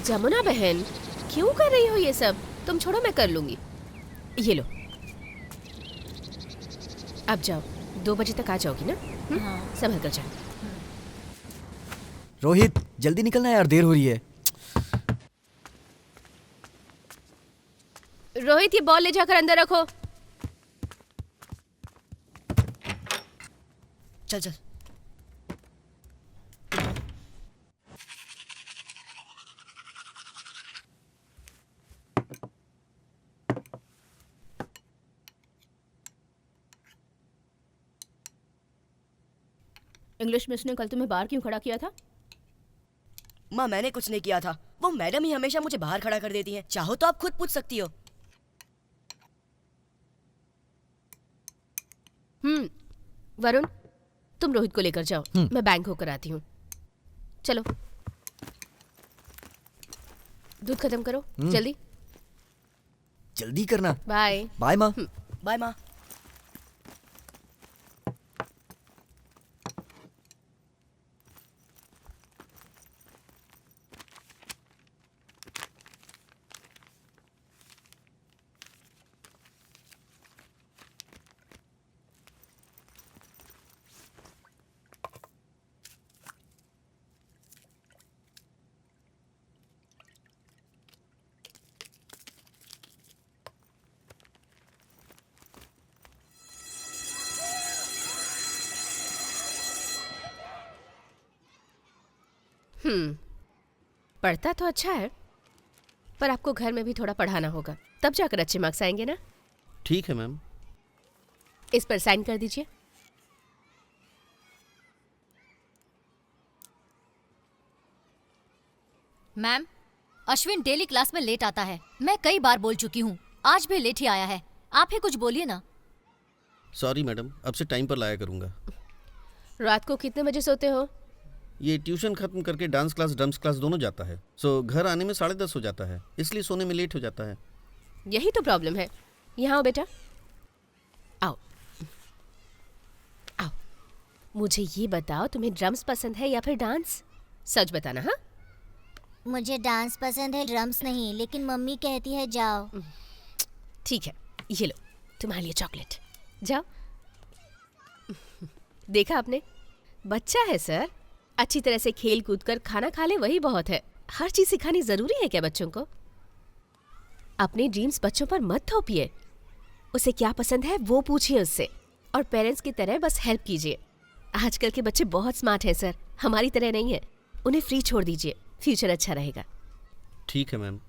जमुना बहन, क्यों कर रही हो ये सब? तुम छोड़ो, मैं कर लूंगी। ये लो, अब जाओ, 2 बजे तक आ जाओगी ना? हाँ। संभल कर जाओ। रोहित जल्दी निकलना यार, देर हो रही है। रोहित, ये बॉल ले जाकर अंदर रखो। चल चल। इंग्लिश मिस ने कल तुम्हें बाहर क्यों खड़ा किया था? माँ, मैंने कुछ नहीं किया था। वो मैडम ही हमेशा मुझे बाहर खड़ा कर देती हैं। चाहो तो आप खुद पूछ सकती हो। वरुण, तुम रोहित को लेकर जाओ, मैं बैंक होकर आती हूँ। चलो, दूध खत्म करो जल्दी। जल्दी करना। बाय। बाय माँ। बाय माँ। पढ़ता तो अच्छा है, पर आपको घर में भी थोड़ा पढ़ाना होगा, तब जाकर अच्छे मार्क्स आएंगे ना। ठीक है मैम। इस पर साइन कर दीजिए। मैम, अश्विन डेली क्लास में लेट आता है। मैं कई बार बोल चुकी हूँ, आज भी लेट ही आया है। आप ही कुछ बोलिए ना। सॉरी मैडम, अब से टाइम पर लाया करूँगा। रात को कितने बजे सोते हो? ये ट्यूशन खत्म करके डांस क्लास ड्रम्स क्लास दोनों जाता है, सो घर आने में 10:30 हो जाता है, इसलिए सोने में लेट हो जाता है। यही तो प्रॉब्लम है। यहाँ आओ बेटा, आओ आओ। मुझे ये बताओ, तुम्हें ड्रम्स पसंद है या फिर डांस? सच बताना। हाँ, मुझे डांस पसंद है, ड्रम्स नहीं, लेकिन मम्मी कहती है जाओ। ठीक है, ये लो तुम्हारे लिए चॉकलेट। जाओ। देखा आपने, बच्चा है सर, अच्छी तरह से खेल कूद कर खाना खा ले, वही बहुत है। हर चीज सिखानी जरूरी है क्या बच्चों को? अपने ड्रीम्स बच्चों पर मत थोपिए। उसे क्या पसंद है वो पूछिए उससे, और पेरेंट्स की तरह बस हेल्प कीजिए। आजकल के बच्चे बहुत स्मार्ट हैं सर, हमारी तरह नहीं है। उन्हें फ्री छोड़ दीजिए, फ्यूचर अच्छा रहेगा। ठीक है ma'am.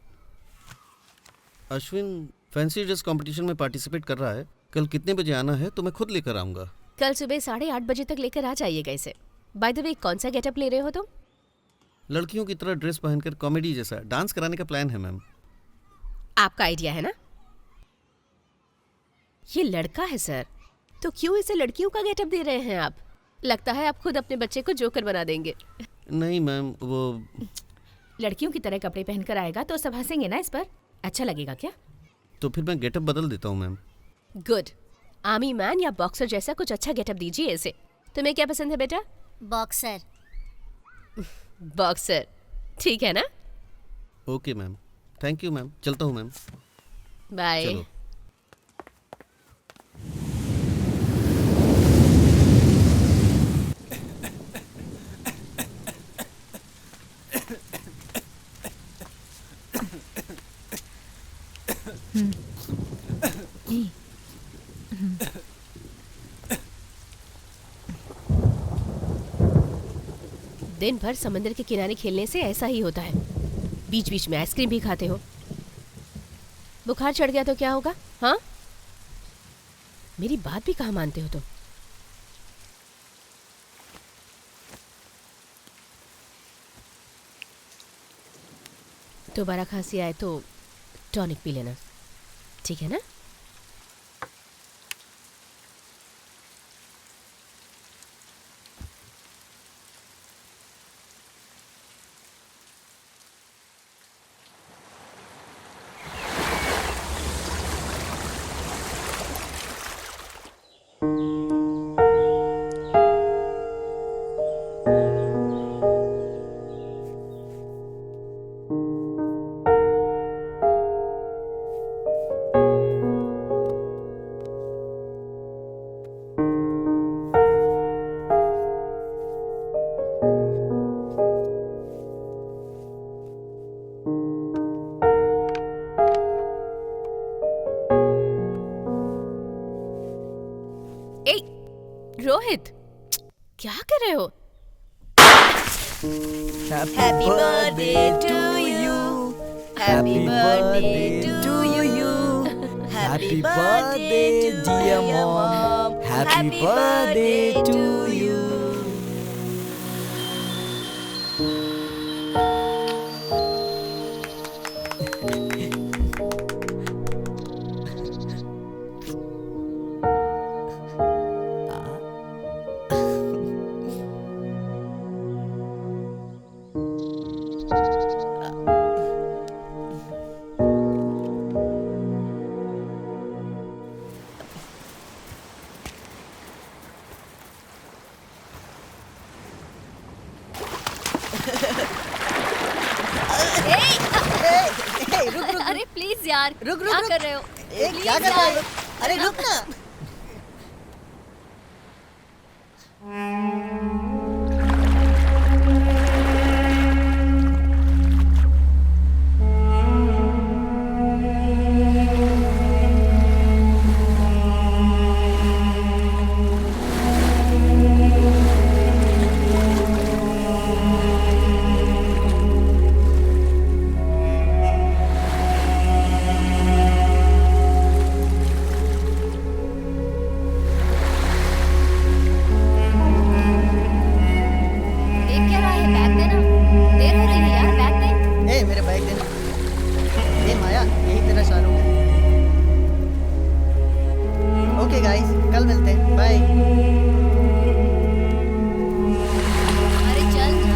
Ashwin fancy dress competition में पार्टिसिपेट कर रहा है, कल कितने बजे आना है तो मैं खुद लेकर आऊँगा। कल सुबह 8:30 बजे तक लेकर आ जाइएगा इसे। बाय द वे, कौन सा गेटअप ले रहे हो तुम? लड़कियों की तरह ड्रेस पहनकर कॉमेडी जैसा डांस कराने का प्लान है मैम। आपका आइडिया है ना? ये लड़का है सर, तो क्यों इसे लड़कियों का गेटअप दे रहे हैं आप? लगता है आप खुद अपने बच्चे को जोकर बना देंगे। नहीं मैम, वो लड़कियों की तरह कपड़े पहनकर आएगा तो सब हंसेंगे ना इस पर। अच्छा लगेगा क्या? तो फिर मैं गेटअप बदल देता हूँ मैम। गुड। आर्मी मैन या बॉक्सर जैसा कुछ अच्छा गेटअप दीजिए इसे। तुम्हें क्या पसंद है बेटा? बॉक्सर। बॉक्सर, ठीक है ना? Okay ma'am, thank you ma'am, चलता हूँ मैम। बाय। चलो। दिन भर समंदर के किनारे खेलने से ऐसा ही होता है। बीच बीच में आइसक्रीम भी खाते हो। बुखार चढ़ गया तो क्या होगा? हाँ, मेरी बात भी कहाँ मानते हो तुम? दोबारा खांसी आए तो टॉनिक पी लेना, ठीक है ना? रोहित, क्या कर रहे हो? Happy birthday to you. Happy birthday to you. Happy birthday dear mom. Happy birthday to you. अरे प्लीज यार, रुक, क्या रुक। कर रहे हो? ए, क्या कर रहे हो? अरे रुक ना। देख क्या रहा है? बैग देना। देर हो रही है यार, बैग दे। ए मेरे बैग देना। ए माया, यही तेरा शाहरुख है। ओके गाइस, कल मिलते हैं, बाय। अरे चल ना।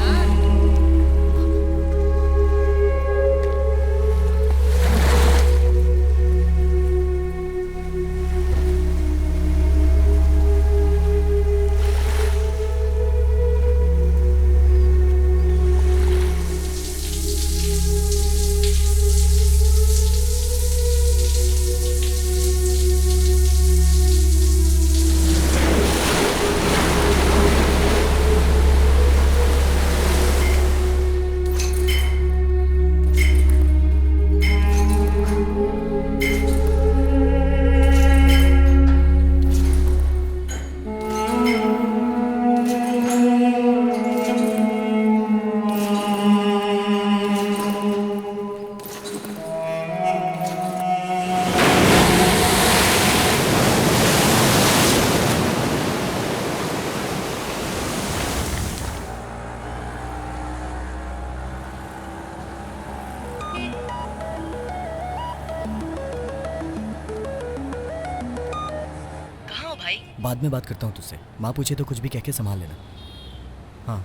कहाँ हो भाई? बाद में बात करता हूँ तुझसे। माँ पूछे तो कुछ भी कह के संभाल लेना। हाँ।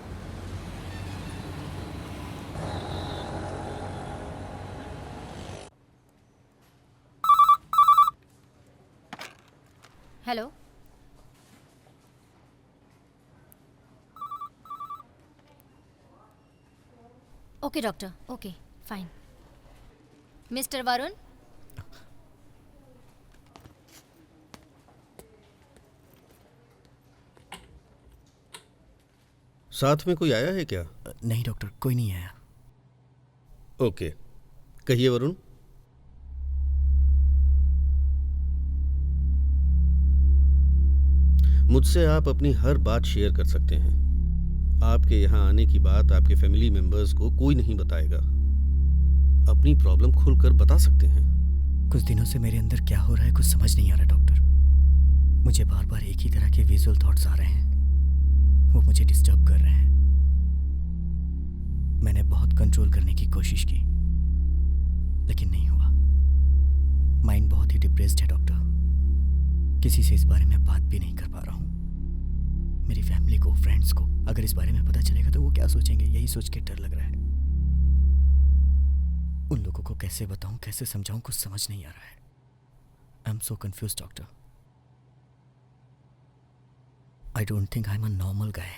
Hello. Okay doctor, okay fine. Mister Varun, साथ में कोई आया है क्या? नहीं डॉक्टर, कोई नहीं आया। ओके, कहिए वरुण। मुझसे आप अपनी हर बात शेयर कर सकते हैं। आपके यहाँ आने की बात आपके फैमिली मेंबर्स को कोई नहीं बताएगा। अपनी प्रॉब्लम खुलकर बता सकते हैं। कुछ दिनों से मेरे अंदर क्या हो रहा है कुछ समझ नहीं आ रहा डॉक्टर। मुझे बार बार एक ही तरह के विजुअल थॉट्स आ रहे हैं, वो मुझे डिस्टर्ब कर रहे हैं। मैंने बहुत कंट्रोल करने की कोशिश की लेकिन नहीं हुआ। माइंड बहुत ही डिप्रेस्ड है डॉक्टर। किसी से इस बारे में बात भी नहीं कर पा रहा हूँ। मेरी फैमिली को, फ्रेंड्स को अगर इस बारे में पता चलेगा तो वो क्या सोचेंगे, यही सोच के डर लग रहा है। उन लोगों को कैसे बताऊं, कैसे समझाऊं, कुछ समझ नहीं आ रहा है। I am so confused doctor. I don't think I am a normal guy.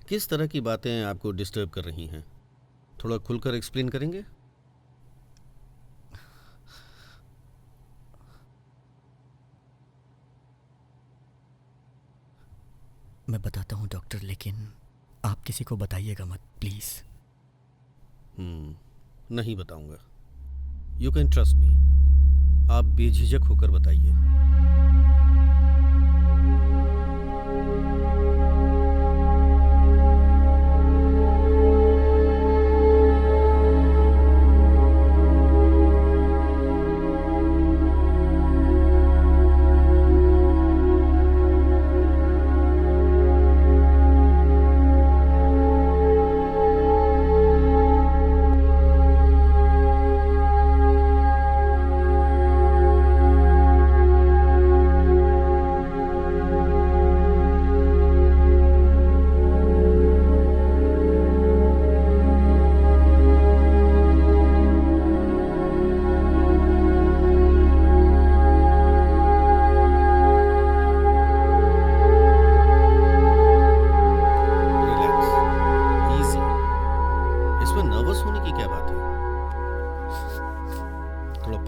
किस तरह की बातें आपको डिस्टर्ब कर रही हैं? थोड़ा खुलकर एक्सप्लेन करेंगे? मैं बताता हूँ डॉक्टर, लेकिन आप किसी को बताइएगा मत प्लीज। नहीं बताऊंगा। You can trust me. आप बेझिझक होकर बताइए।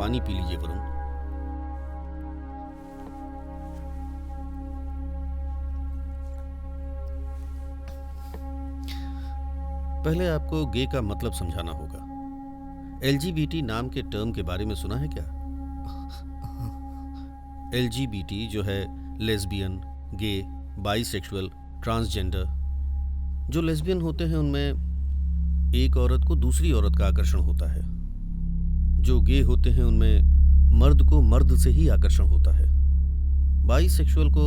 पानी पी लीजिए वरुण। पहले आपको गे का मतलब समझाना होगा। LGBT नाम के टर्म के बारे में सुना है क्या? LGBT जो है लेस्बियन, गे, बाइसेक्सुअल, ट्रांसजेंडर। जो लेस्बियन होते हैं उनमें एक औरत को दूसरी औरत का आकर्षण होता है। जो गे होते हैं उनमें मर्द को मर्द से ही आकर्षण होता है। बाइसेक्सुअल को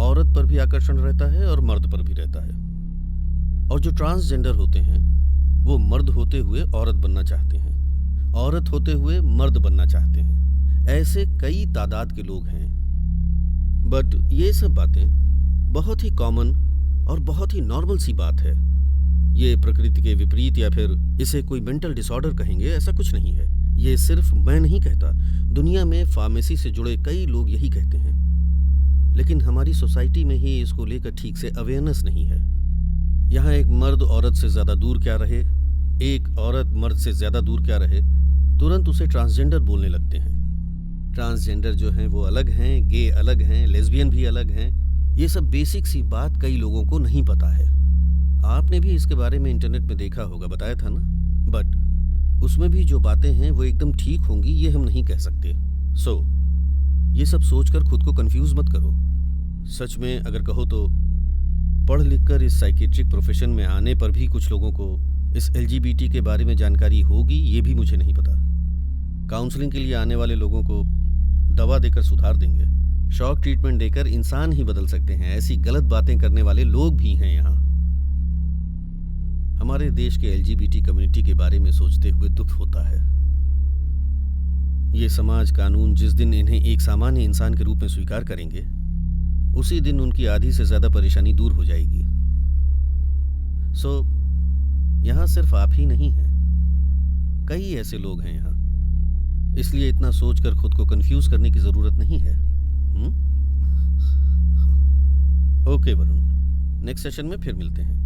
औरत पर भी आकर्षण रहता है और मर्द पर भी रहता है। और जो ट्रांसजेंडर होते हैं वो मर्द होते हुए औरत बनना चाहते हैं, औरत होते हुए मर्द बनना चाहते हैं। ऐसे कई तादाद के लोग हैं। बट ये सब बातें बहुत ही कॉमन और बहुत ही नॉर्मल सी बात है। ये प्रकृति के विपरीत या फिर इसे कोई मेंटल डिसऑर्डर कहेंगे, ऐसा कुछ नहीं है। ये सिर्फ मैं नहीं कहता, दुनिया में फार्मेसी से जुड़े कई लोग यही कहते हैं। लेकिन हमारी सोसाइटी में ही इसको लेकर ठीक से अवेयरनेस नहीं है। यहाँ एक मर्द औरत से ज्यादा दूर क्या रहे, एक औरत मर्द से ज्यादा दूर क्या रहे, तुरंत उसे ट्रांसजेंडर बोलने लगते हैं। ट्रांसजेंडर जो हैं वो अलग हैं, गे अलग हैं, लेस्बियन भी अलग हैं। ये सब बेसिक सी बात कई लोगों को नहीं पता है। आपने भी इसके बारे में इंटरनेट में देखा होगा, बताया था ना। बट उसमें भी जो बातें हैं वो एकदम ठीक होंगी ये हम नहीं कह सकते। सो ये सब सोचकर खुद को कंफ्यूज मत करो। सच में अगर कहो तो पढ़ लिख कर इस साइकेट्रिक प्रोफेशन में आने पर भी कुछ लोगों को इस LGBT के बारे में जानकारी होगी, ये भी मुझे नहीं पता। काउंसलिंग के लिए आने वाले लोगों को दवा देकर सुधार देंगे, शॉक ट्रीटमेंट देकर इंसान ही बदल सकते हैं। ऐसी गलत बातें करने वाले लोग भी हैं यहाँ। हमारे देश के LGBT कम्युनिटी के बारे में सोचते हुए दुख होता है। ये समाज कानून जिस दिन इन्हें एक सामान्य इंसान के रूप में स्वीकार करेंगे, उसी दिन उनकी आधी से ज्यादा परेशानी दूर हो जाएगी। सो यहाँ सिर्फ आप ही नहीं हैं, कई ऐसे लोग हैं यहाँ। इसलिए इतना सोचकर खुद को कंफ्यूज करने की जरूरत नहीं है। ओके वरुण, नेक्स्ट सेशन में फिर मिलते हैं।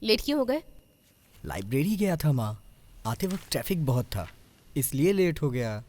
लेट क्यों हो गए? लाइब्रेरी गया था माँ, आते वक्त ट्रैफिक बहुत था इसलिए लेट हो गया।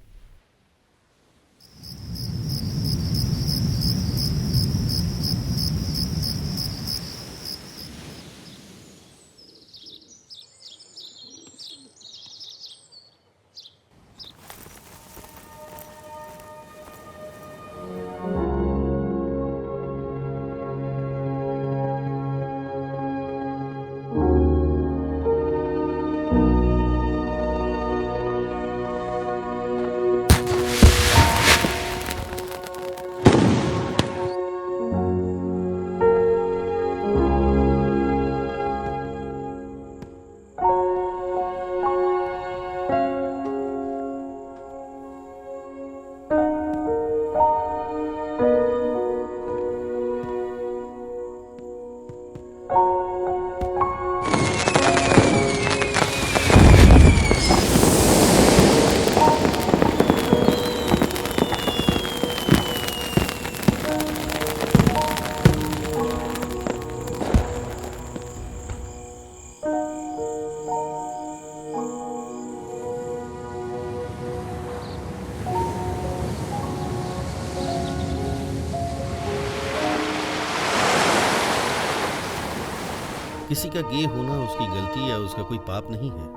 किसी का गे होना उसकी गलती या उसका कोई पाप नहीं है।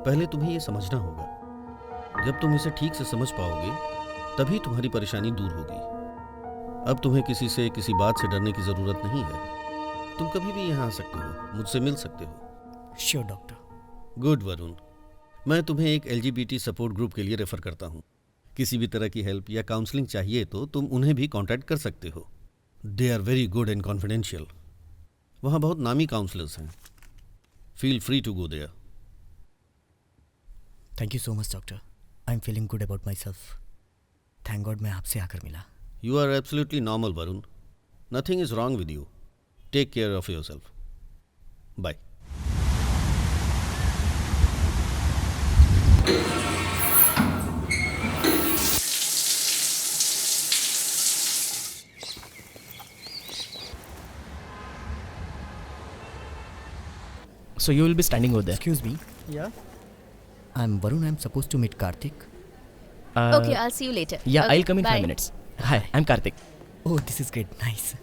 पहले तुम्हें यह समझना होगा। जब तुम इसे ठीक से समझ पाओगे तभी तुम्हारी परेशानी दूर होगी। अब तुम्हें किसी से किसी बात से डरने की जरूरत नहीं है। तुम कभी भी यहाँ आ सकते हो, मुझसे मिल सकते हो। Sure doctor. गुड वरुण, मैं तुम्हें एक LGBT सपोर्ट ग्रुप के लिए रेफर करता हूँ। किसी भी तरह की हेल्प या काउंसलिंग चाहिए तो तुम उन्हें भी कांटेक्ट कर सकते हो। They are very good and confidential. वहाँ बहुत नामी काउंसलर्स हैं। Feel free to go there. Thank you so much doctor, I am feeling good about myself. Thank god मैं आपसे आकर मिला। You are absolutely normal Varun. Nothing is wrong with you. Take care of yourself. Bye. So you will be standing over there. Excuse me. Yeah. I'm Varun. I'm supposed to meet Karthik. Okay, I'll see you later. Yeah, Okay, I'll come in bye. 5 minutes. Hi, I'm Karthik. Oh, this is great. Nice.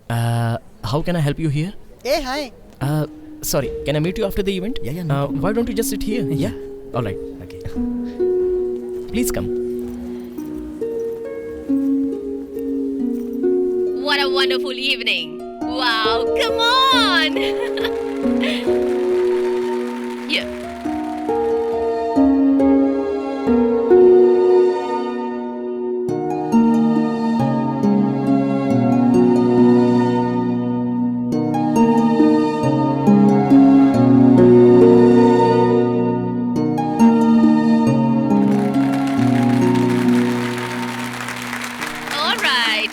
How can I help you here? Hey, hi. Sorry, can I meet you after the event? Yeah, no problem. Why don't you just sit here? Yeah. All right. Okay. Please come. What a wonderful evening. Wow, come on. Yeah. All right.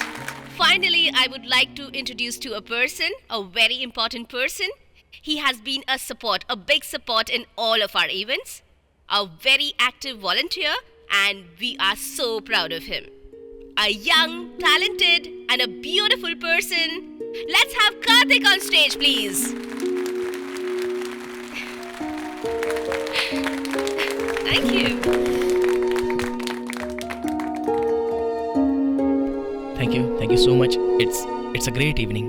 Finally, I would like to introduce to a person, a very important person. He has been a support, a big support in all of our events, a very active volunteer, and we are so proud of him. A young, talented, and a beautiful person. Let's have Karthik on stage, please. Thank you. Thank you so much. It's a great evening.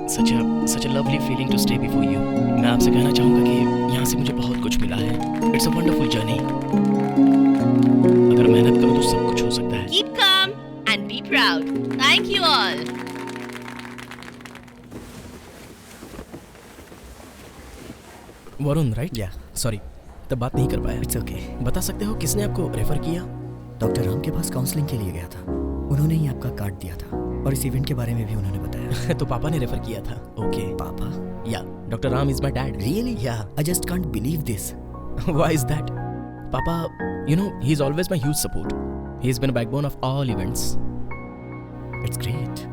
Such a lovely feeling to stay before you. मैं आपसे कहना चाहूँगा कि यहाँ से मुझे बहुत कुछ मिला है. It's a wonderful journey. अगर मेहनत करो तो सब कुछ हो सकता है. Keep calm and be proud. Thank you all. Varun, right? Yeah. Sorry, तब बात नहीं कर पाया. It's okay. बता सकते हो किसने आपको रेफर किया? डॉक्टर राम के पास काउंसलिंग के लिए गया था. उन्होंने ही आपका कार्ड दिया था और इस इवेंट के बारे में भी उन्होंने बताया. तो पापा ने रेफर किया था. ओके. पापा? या, doctor Ram is my dad. Really? Yeah. I just can't believe this. Why is that? Papa, you know, he's always my huge support. He's been a backbone of all events. It's great.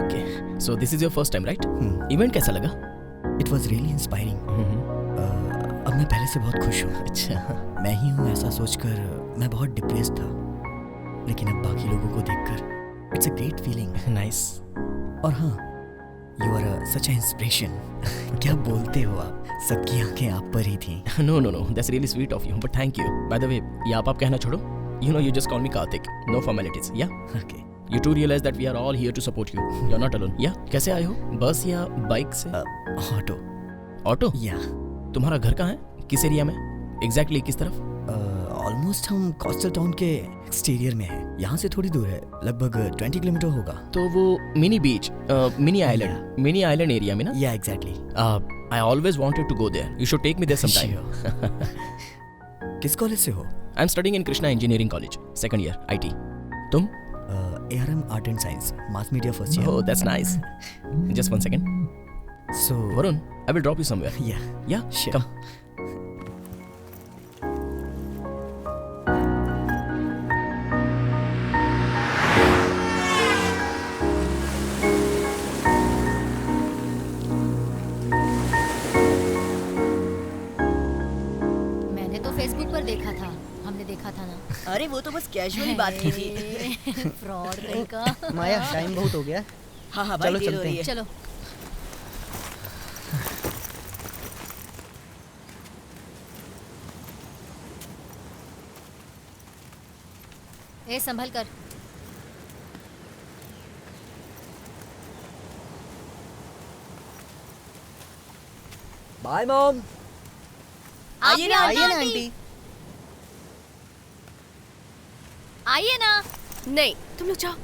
Okay. So this is your first time, right? Hmm. Event कैसा लगा? It was really inspiring. अब मैं पहले से बहुत खुश हूँ. अच्छा. मैं ही हूँ ऐसा सोचकर मैं बहुत डिप्रेस्ड था. लेकिन अब बाकी लोगों को देखकर it's a great feeling. Nice. और हाँ, you are such a inspiration. क्या बोलते हो आप? सबकी आंखें आप पर ही थी. No. That's really sweet of you. But thank you. By the way, ये आप कहना छोड़ो. You know, you just call me Karthik. No formalities. Yeah. Okay. You too realize that we are all here to support you. You're not alone. Yeah. कैसे आए हो? बस या bike से? ऑटो. ऑटो? या. तुम्हारा घर कहाँ है? किस एरिया में? एग्जैक्टली किस तरफ? ऑलमोस्ट हम कोस्टल टाउन के एक्सटीरियर में हैं. यहाँ से थोड़ी दूर है, लगभग 20 किलोमीटर होगा. तो वो मिनी बीच, मिनी आइलैंड एरिया में ना? या exactly. I always wanted to go there. You should take me there sometime. किस कॉलेज से हो? I'm studying in Krishna Engineering College, second year, IT. तुम? ARM Art and Science, Mass Media first year. Oh, that's nice. Just 1 second. So, Varun, I will drop you somewhere. yeah. Yeah, Sure. come. मैंने तो Facebook पर देखा था. हमने देखा था ना. अरे वो तो बस कैजुअली बात की थी. फ्रॉड कहीं का. माया, टाइम बहुत हो गया. हाँ हाँ भाई, चलो देर हो चलते रही हैं. है. चलो. ए संभल कर. Bye mom. आइए ना, आइए ना आंटी. आइए ना. नहीं, तुम लोग जाओ.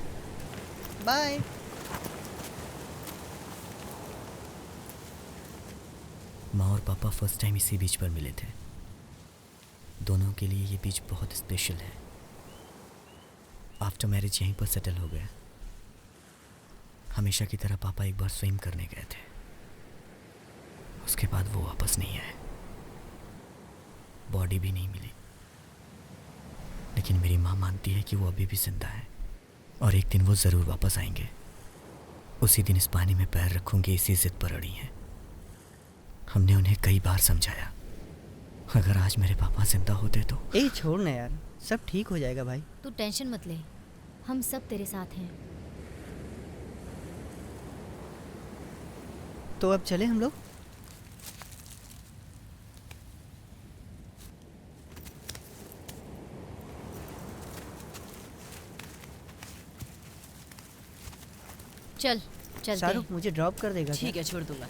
बाय. माँ और पापा फर्स्ट टाइम इसी बीच पर मिले थे. दोनों के लिए ये बीच बहुत स्पेशल है. आफ्टर मैरिज यहीं पर सेटल हो गए. हमेशा की तरह पापा एक बार स्विम करने गए थे. उसके बाद वो वापस नहीं आए. बॉडी भी नहीं मिली. लेकिन मेरी माँ मानती है कि वो अभी भी जिंदा है और एक दिन वो ज़रूर वापस आएंगे. उसी दिन इस पानी में पैर रखूंगी इसी जिद पर अड़ी हैं। हमने उन्हें कई बार समझाया, अगर आज मेरे पापा जिंदा होते तो। ए छोड़ ना यार, सब ठीक हो जाएगा भाई। तू टेंशन मत ले, हम सब तेरे साथ हैं। तो अब चले हम लोग? चल चलते शाहरुख हैं। मुझे ड्रॉप कर देगा क्या? ठीक है, छोड़ दूंगा।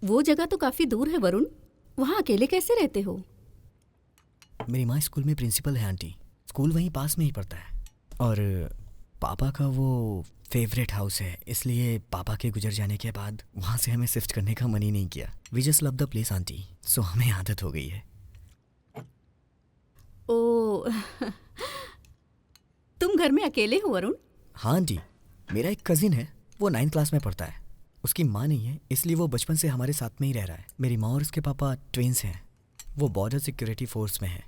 वो जगह तो काफी दूर है वरुण, वहाँ अकेले कैसे रहते हो? मेरी माँ स्कूल में प्रिंसिपल है आंटी, स्कूल वहीं पास में ही पड़ता है। और पापा का वो फेवरेट हाउस है, इसलिए पापा के गुजर जाने के बाद वहाँ से हमें शिफ्ट करने का मन ही नहीं किया। We just love the place aunty, so हमें आदत हो गई है। ओ तुम घर में अकेले हो वरुण? हाँ आंटी, मेरा एक कजिन है, वो 9th क्लास में पढ़ता है। उसकी माँ नहीं है, इसलिए वो बचपन से हमारे साथ में ही रह रहा है। मेरी माँ और उसके पापा ट्विन्स हैं, वो बॉर्डर सिक्योरिटी फोर्स में है,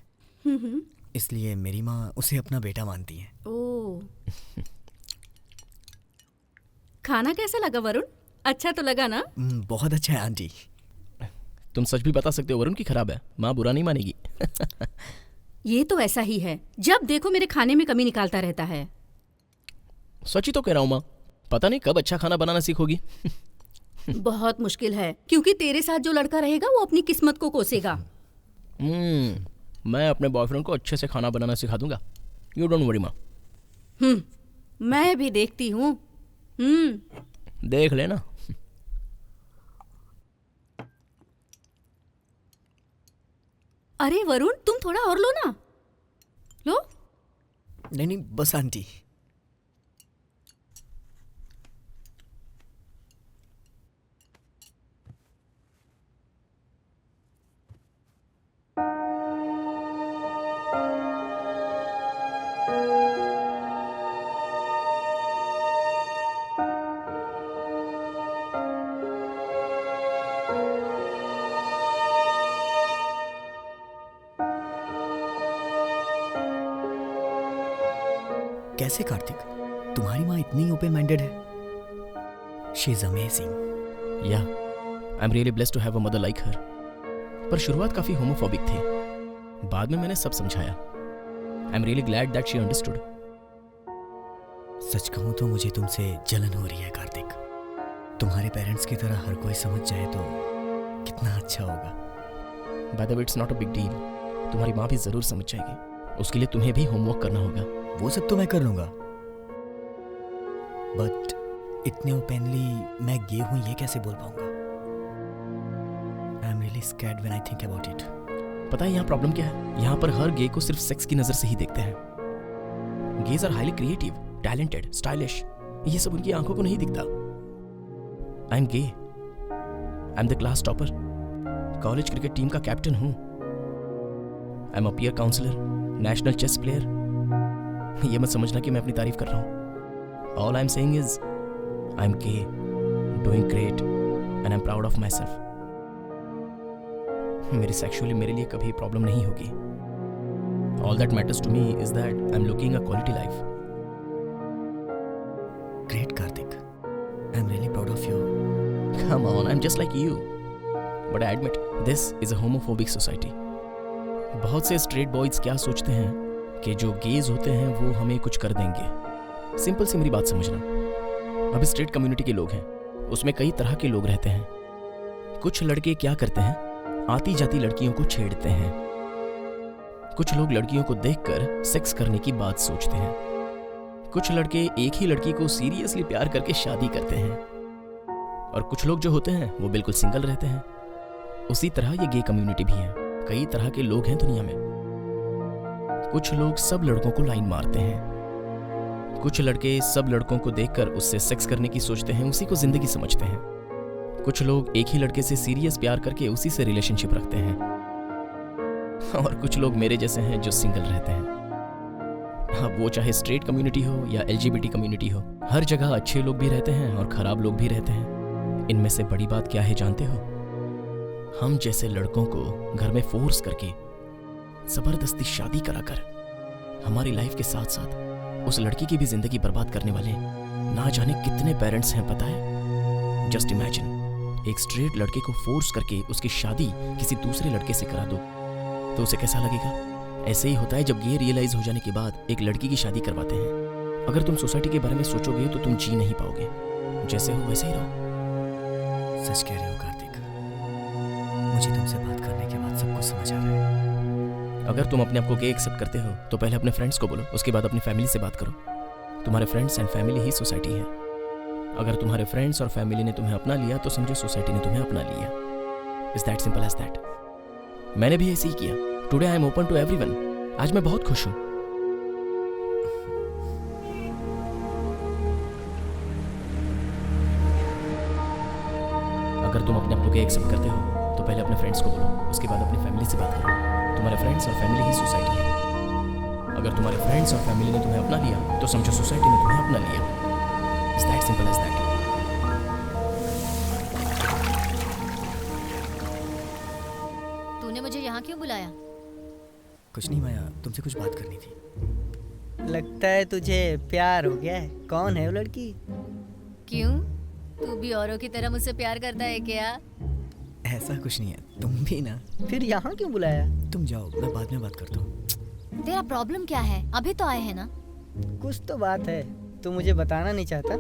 इसलिए मेरी माँ उसे अपना बेटा मानती है। ओ खाना कैसा लगा वरुण? अच्छा तो लगा ना? बहुत अच्छा है आंटी। तुम सच भी बता सकते हो वरुण की खराब है, माँ बुरा नहीं मानेगी। ये तो ऐसा ही है, जब देखो मेरे खाने में कमी निकालता रहता है। सच ही तो कह रहा हूँ माँ, पता नहीं कब अच्छा खाना बनाना सीखोगी। बहुत मुश्किल है, क्योंकि तेरे साथ जो लड़का रहेगा वो अपनी किस्मत को कोसेगा। मैं अपने बॉयफ्रेंड को अच्छे से खाना बनाना सिखा दूंगा, यू डोंट वरी माँ। मैं भी देखती हूँ। देख लेना। अरे वरुण, तुम थोड़ा और लो ना। लो। नहीं नहीं, बस आंटी। कैसे कार्तिक, तुम्हारी माँ इतनी ओपन माइंडेड है? She is amazing. Yeah I am really blessed to have a mother like her. पर शुरुआत काफी होमोफोबिक थी, बाद में मैंने सब समझाया। I am really glad that she understood. सच कहूँ तो मुझे तुमसे जलन हो रही है कार्तिक। तुम्हारे पेरेंट्स की तरह हर कोई समझ जाए तो कितना अच्छा होगा। By the way, it's not a big deal, तुम्हारी माँ भी जरूर समझ जाएगी। उसके लिए तुम्हें भी होमवर्क करना होगा। वो सब तो मैं कर लूंगा, बट इतने ओपनली मैं गे हूं ये कैसे बोल पाऊंगा? आई am really scared when I think about it. पता है यहाँ प्रॉब्लम क्या है? यहाँ पर हर गे को सिर्फ सेक्स की नजर से ही देखते हैं। Gays are highly creative, talented, stylish, ये सब उनकी आंखों को नहीं दिखता। I am gay, I am the class topper, college cricket team का कैप्टन हूँ, I am a peer counsellor, national chess player. ये मत समझना कि मैं अपनी तारीफ कर रहा हूँ। All I am saying is I am gay, doing great and I am proud of myself. मेरी सेक्सुअली मेरे लिए कभी प्रॉब्लम नहीं होगी। All that matters to me is that I am looking a quality life. Great Kartik, I am really proud of you. Come on, I'm just like you. But I admit, this is a homophobic society. बहुत से straight boys क्या सोचते हैं कि जो gauge होते हैं वो हमें कुछ कर देंगे। सिंपल सी मेरी बात समझना, अब स्ट्रेट कम्युनिटी के लोग हैं, उसमें कई तरह के लोग रहते हैं। कुछ लड़के क्या करते हैं, आती जाती लड़कियों को छेड़ते हैं। कुछ लोग लड़कियों को देखकर सेक्स करने की बात सोचते हैं। कुछ लड़के एक ही लड़की को सीरियसली प्यार करके शादी करते हैं, और कुछ लोग जो होते हैं वो बिल्कुल सिंगल रहते हैं। उसी तरह ये गे कम्युनिटी भी है। कई तरह के लोग हैं दुनिया में। कुछ लोग सब लड़कों को लाइन मारते हैं, कुछ लड़के सब लड़कों को देखकर उससे सेक्स करने की सोचते हैं, उसी को जिंदगी समझते हैं। कुछ लोग एक ही लड़के से सीरियस प्यार करके उसी से रिलेशनशिप रखते हैं, और कुछ लोग मेरे जैसे हैं जो सिंगल रहते हैं। अब वो चाहे स्ट्रेट कम्युनिटी हो या LGBT कम्युनिटी हो, हर जगह अच्छे लोग भी रहते हैं और खराब लोग भी रहते हैं। इनमें से बड़ी बात क्या है जानते हो? हम जैसे लड़कों को घर में फोर्स करके जबरदस्ती शादी कराकर हमारी लाइफ के साथ साथ उस लड़की की भी जिंदगी बर्बाद करने वाले ना जाने कितने पेरेंट्स हैं, पता है? जस्ट इमेजिन, एक स्ट्रेट लड़के को फोर्स करके उसकी शादी किसी दूसरे लड़के से करा दो तो उसे कैसा लगेगा? ऐसे ही होता है जब गे रियलाइज हो जाने के बाद एक लड़की की शादी करवाते हैं। अगर तुम सोसाइटी के बारे में सोचोगे तो तुम जी नहीं पाओगे, जैसे हो वैसे ही रहो। सच कह रहे हो कार्तिक, मुझे तुमसे बात करने के बाद सब कुछ समझ आ रहा है। अगर तुम अपने आप को गे एक्सेप्ट करते हो तो पहले अपने फ्रेंड्स को बोलो, उसके बाद अपनी फैमिली से बात करो। तुम्हारे friends and family he society है। अगर तुम्हारे फ्रेंड्स और फैमिली ने तुम्हें अपना लिया तो समझो सोसाइटी ने तुम्हें अपना लिया। Is that simple as that. मैंने भी ऐसे ही किया। Today I am open to everyone. आज मैं बहुत खुश हूँ। अगर तुम अपने आप को गे एक्सेप्ट करते हो तो पहले अपने फ्रेंड्स को बोलो, उसके बाद अपनी फैमिली से बात करो। तुम्हारे फ्रेंड्स और फैमिली ही सोसाइटी है। अगर तुम्हारे फ्रेंड्स और फैमिली ने तुम्हें अपना लिया तो समझो सोसाइटी ने तुम्हें अपना लिया। It's that simple as that. तूने मुझे यहाँ क्यों बुलाया? कुछ नहीं माया, तुमसे कुछ बात करनी थी। लगता है तुझे प्यार हो गया है। कौन है वो लड़की? क्यों, तू भी औरों की तरह मुझसे प्यार करता है क्या? ऐसा कुछ नहीं है, तुम भी ना। फिर यहाँ क्यों बुलाया? तुम जाओ, मैं बाद में बात करता हूँ। तेरा प्रॉब्लम क्या है? अभी तो आए हैं ना। कुछ तो बात है, तू मुझे बताना नहीं चाहता?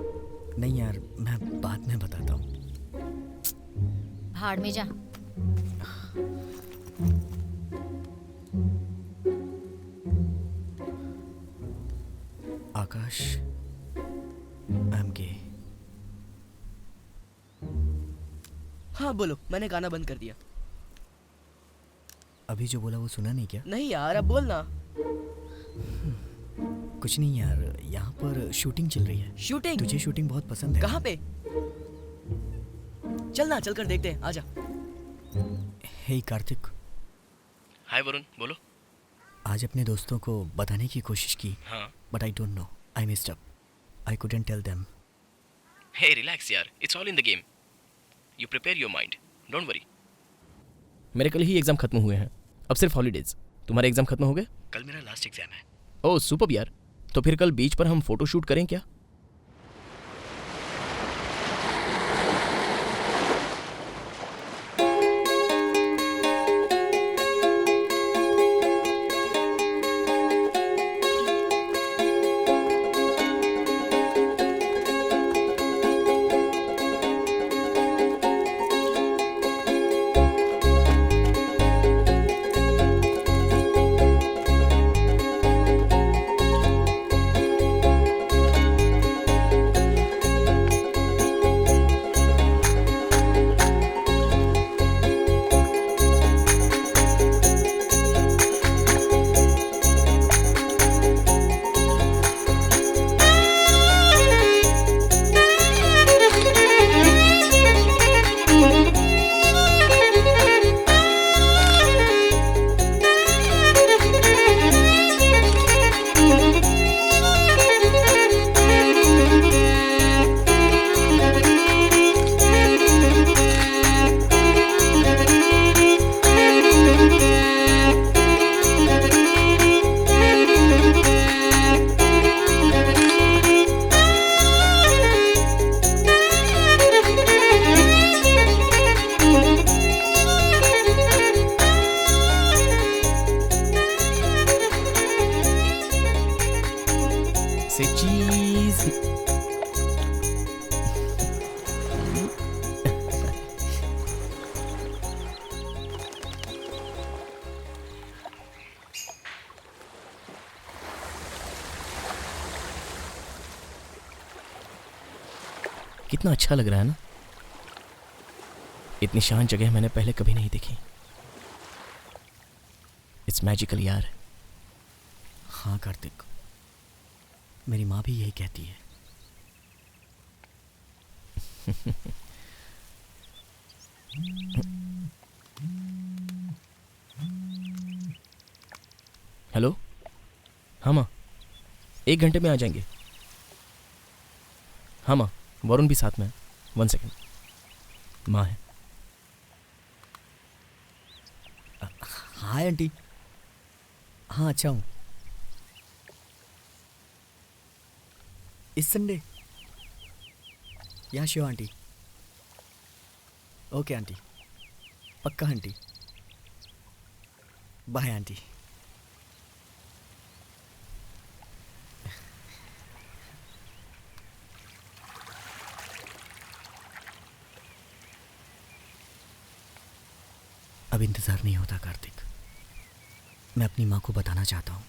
नहीं यार, मैं बाद में बताता हूँ। भाड़ में जा। आकाश, आई एम गे। हाँ बोलो, मैंने गाना बंद कर दिया। अभी जो बोला वो सुना नहीं क्या? नहीं यार, अब बोलना। कुछ नहीं यार, यहाँ पर शूटिंग चल रही है। शूटिंग? तुझे शूटिंग बहुत पसंद है। कहाँ पे? चलना, चलकर देखते हैं, आजा। हे कार्तिक। हाय वरुण, बोलो। आज अपने दोस्तों को बताने की कोशिश की, हाँ। But I don't know, I missed up. I couldn't tell them. Hey relax यार, it's all in the game. You prepare your mind, don't worry. मेरे कल ही एग्जाम खत्म हुए हैं, अब सिर्फ हॉलीडेज। तुम्हारे एग्जाम खत्म हो गए? कल मेरा लास्ट एग्जाम है। ओह सुपर्ब यार, तो फिर कल बीच पर हम फोटो शूट करें क्या? से चीज। कितना अच्छा लग रहा है ना। इतनी शांत जगह मैंने पहले कभी नहीं देखी। इट्स मैजिकल यार। हाँ कार्तिक, मेरी माँ भी यही कहती है। हेलो, हाँ माँ, 1 घंटे में आ जाएंगे। हाँ माँ, वरुण भी साथ में है। 1 सेकेंड, माँ है। Hi aunty. हाँ अच्छा हूँ। इस Sunday? Yeah sure aunty. Okay aunty, पक्का आंटी। Bye aunty. अब इंतज़ार नहीं होता कार्तिक। मैं अपनी माँ को बताना चाहता हूँ।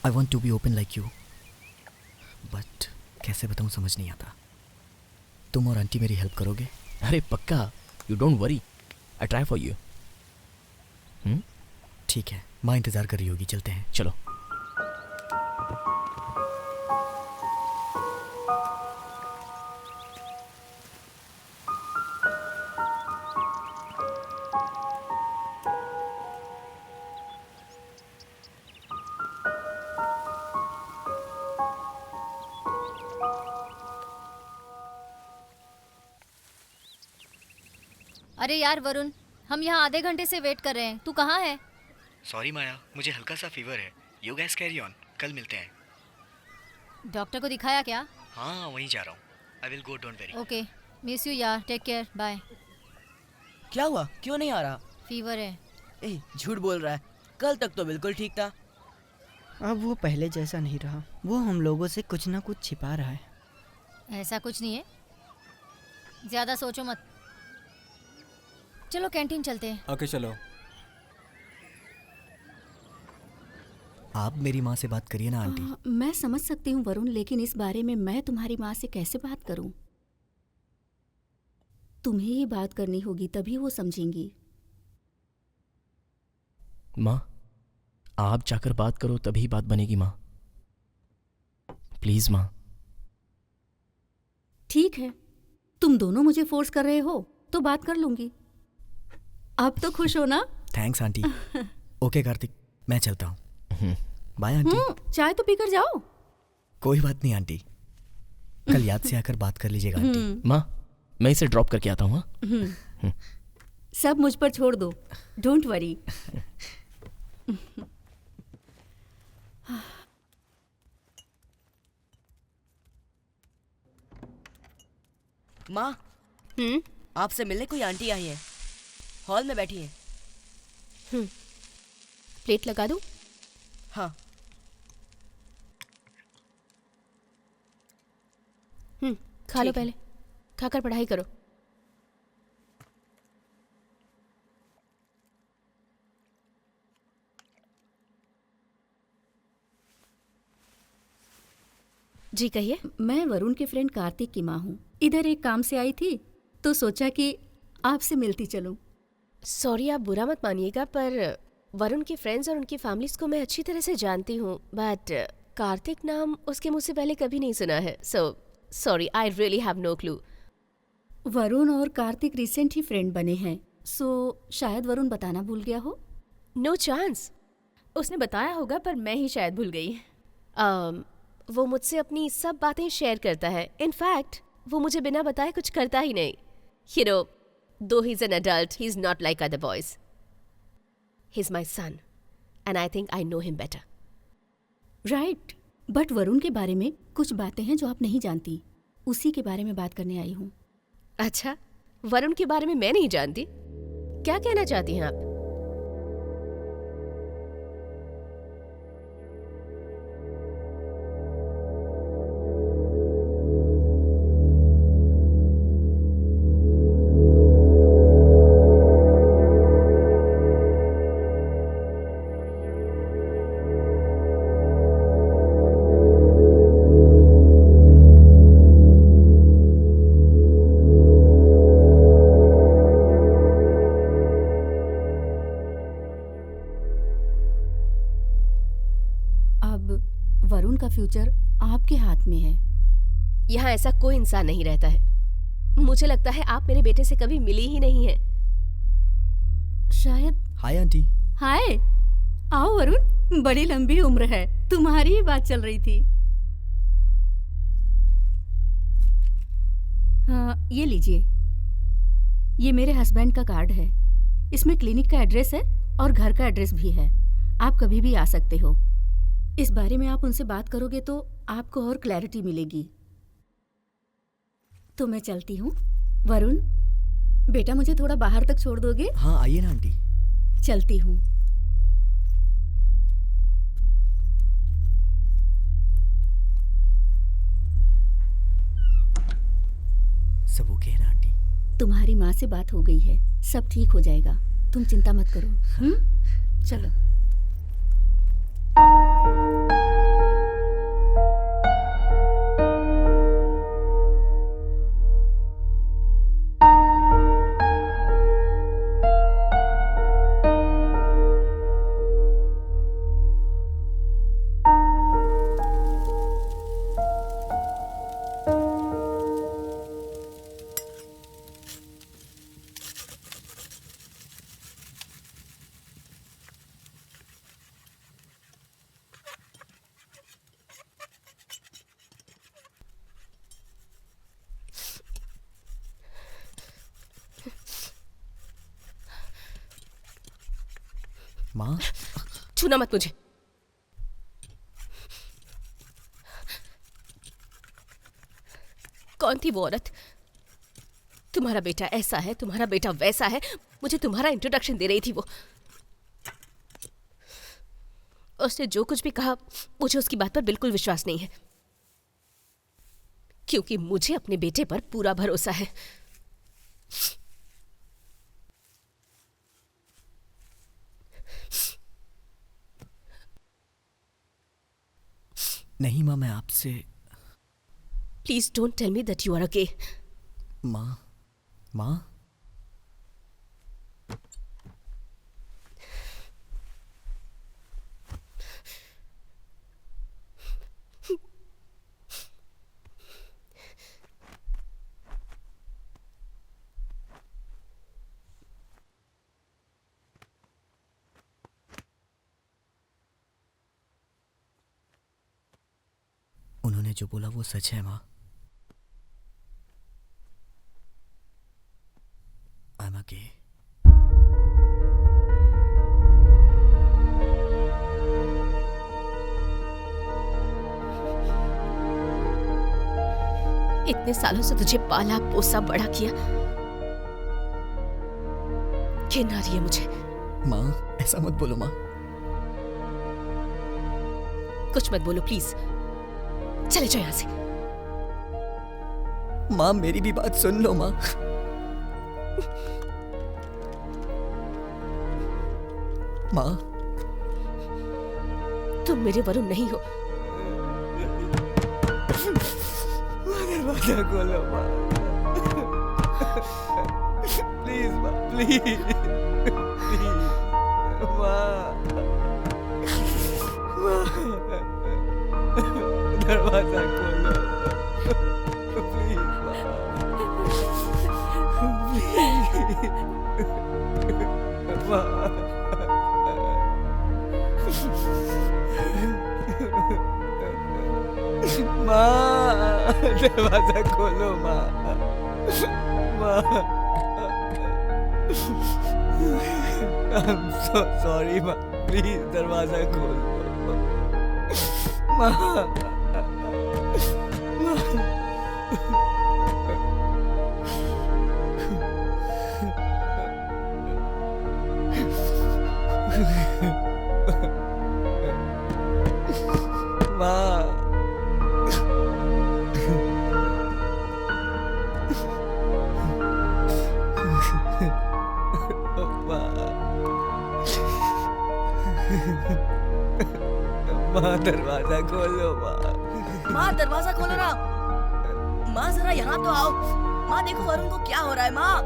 I want to be open like you, but कैसे बताऊँ समझ नहीं आता। तुम और आंटी मेरी हेल्प करोगे? अरे पक्का, you don't worry, I try for you. ठीक है, माँ इंतज़ार कर रही होगी, चलते हैं। चलो। अरे यार वरुण, हम यहाँ आधे घंटे से वेट कर रहे हैं, तू कहाँ है? सॉरी माया, मुझे हल्का सा फीवर है। यू गाइस कैरी ऑन, कल मिलते हैं। डॉक्टर को दिखाया क्या? हाँ वहीं जा रहा हूँ। I will go, don't worry. Okay, miss you यार, टेक केयर, बाय। क्या हुआ, क्यों नहीं आ रहा? फीवर है। ए, झूठ बोल रहा है, कल तक तो बिल्कुल ठीक था। अब वो पहले जैसा नहीं रहा। वो हम लोगों से कुछ ना कुछ छिपा रहा है। ऐसा कुछ नहीं है, ज्यादा सोचो मत। चलो कैंटीन चलते हैं। ओके चलो। आप मेरी माँ से बात करिए ना आंटी। मैं समझ सकती हूँ वरुण, लेकिन इस बारे में मैं तुम्हारी माँ से कैसे बात करूँ? तुम्हें ही बात करनी होगी, तभी वो समझेंगी। माँ, आप जाकर बात करो तभी बात बनेगी माँ। प्लीज माँ। ठीक है, तुम दोनों मुझे फोर्स कर रहे हो तो बात कर लूंगी। अब तो खुश हो ना? Thanks aunty. ओके कार्तिक, मैं चलता हूँ। Bye aunty. चाय तो पीकर जाओ। कोई बात नहीं आंटी, कल याद से आकर बात कर लीजिएगा आंटी। माँ, मैं इसे ड्रॉप करके आता हूँ। हाँ? सब मुझ पर छोड़ दो, डोंट वरी। माँ, आपसे मिलने कोई आंटी आई है, हॉल में बैठी है। प्लेट लगा दूं? हाँ। खा लो, ठीक है। पहले खाकर पढ़ाई करो। जी कहिए। मैं वरुण के फ्रेंड कार्तिक की माँ हूँ। इधर एक काम से आई थी तो सोचा कि आपसे मिलती चलूं। सॉरी, आप बुरा मत मानिएगा, पर वरुण के फ्रेंड्स और उनकी फैमिलीज को मैं अच्छी तरह से जानती हूँ, बट कार्तिक नाम उसके मुंह से पहले कभी नहीं सुना है। So sorry, I really have no clue. Varun और कार्तिक रिसेंट ही फ्रेंड बने हैं, सो शायद वरुण बताना भूल गया हो। No chance. उसने बताया होगा पर मैं ही शायद भूल गई। वो मुझसे अपनी सब बातें शेयर करता है। इनफैक्ट वो मुझे बिना बताए कुछ करता ही नहीं। You know, though he's an adult, he's not like other boys. He's my son, and I think I know him better. Right, but Varun के बारे में कुछ बातें हैं जो आप नहीं जानती। उसी के बारे में बात करने आई हूँ। अच्छा, वरुण के बारे में मैं नहीं जानती? क्या कहना चाहती हैं आप? फ्यूचर आपके हाथ में है। यहाँ ऐसा कोई इंसान नहीं रहता है। मुझे लगता है आप मेरे बेटे से कभी मिली ही नहीं है। शायद। Hi aunty. हाय, आओ वरुण, बड़ी लंबी उम्र है, तुम्हारी ही बात चल रही थी। हाँ, ये लीजिए, ये मेरे हस्बैंड का कार्ड है। इसमें क्लिनिक का एड्रेस है और घर का एड्रेस भी है। आप कभी भी आ सकते हो। इस बारे में आप उनसे बात करोगे तो आपको और क्लैरिटी मिलेगी। तो मैं चलती हूँ। वरुण, बेटा मुझे थोड़ा बाहर तक छोड़ दोगे? हाँ आइए ना आंटी। चलती हूँ। सब ओके है ना आंटी? तुम्हारी माँ से बात हो गई है, सब ठीक हो जाएगा, तुम चिंता मत करो। चलो। माँ, छूना मत मुझे। कौन थी वो औरत? तुम्हारा बेटा ऐसा है, तुम्हारा बेटा वैसा है, मुझे तुम्हारा इंट्रोडक्शन दे रही थी वो। उसने जो कुछ भी कहा, मुझे उसकी बात पर बिल्कुल विश्वास नहीं है, क्योंकि मुझे अपने बेटे पर पूरा भरोसा है। नहीं माँ, मैं आपसे। Please don't tell me that you are a gay. माँ, माँ, उन्होंने जो बोला वो सच है माँ। I am a gay. इतने सालों से तुझे पाला पोसा बड़ा किया, घिन आ रही है मुझे। माँ ऐसा मत बोलो माँ। कुछ मत बोलो प्लीज, चले जाओ यहाँ से। माँ मेरी भी बात सुन लो माँ। माँ, तुम मेरे वरुण नहीं हो। दरवाजा खोलो माँ, प्लीज माँ, प्लीज प्लीज माँ, दरवाजा खोलो प्लीज माँ, माँ, दरवाजा खोलो माँ, माँ, I'm so sorry माँ, प्लीज दरवाजा खोलो माँ, माँ दरवाजा खोलो माँ। माँ दरवाजा खोलो ना। माँ जरा यहाँ तो आओ। माँ देखो वरुण को क्या हो रहा है। माँ,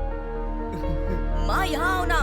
माँ यहाँ आओ ना।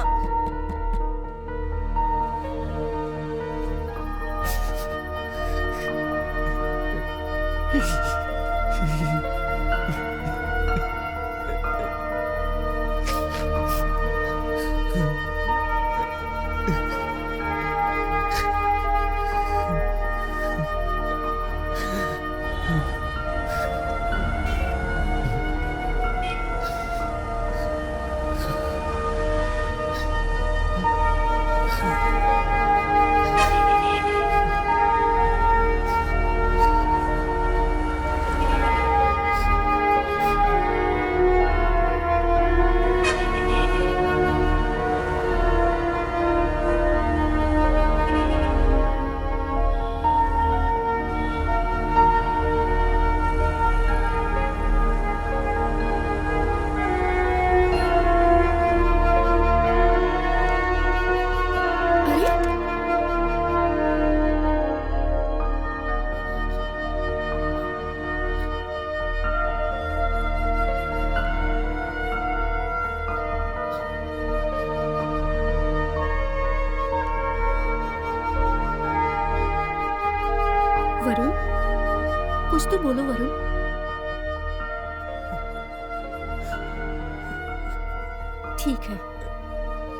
ठीक है,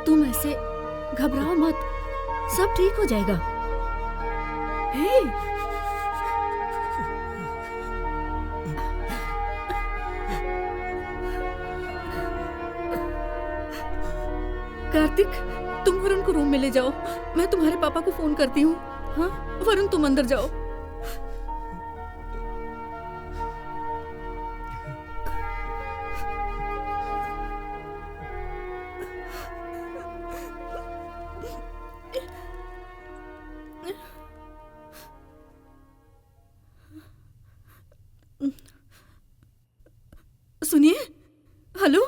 तुम ऐसे घबराओ मत, सब ठीक हो जाएगा। हे, कार्तिक, तुम वरुण को रूम में ले जाओ, मैं तुम्हारे पापा को फोन करती हूँ। हाँ वरुण, तुम अंदर जाओ। सुनिए, hello,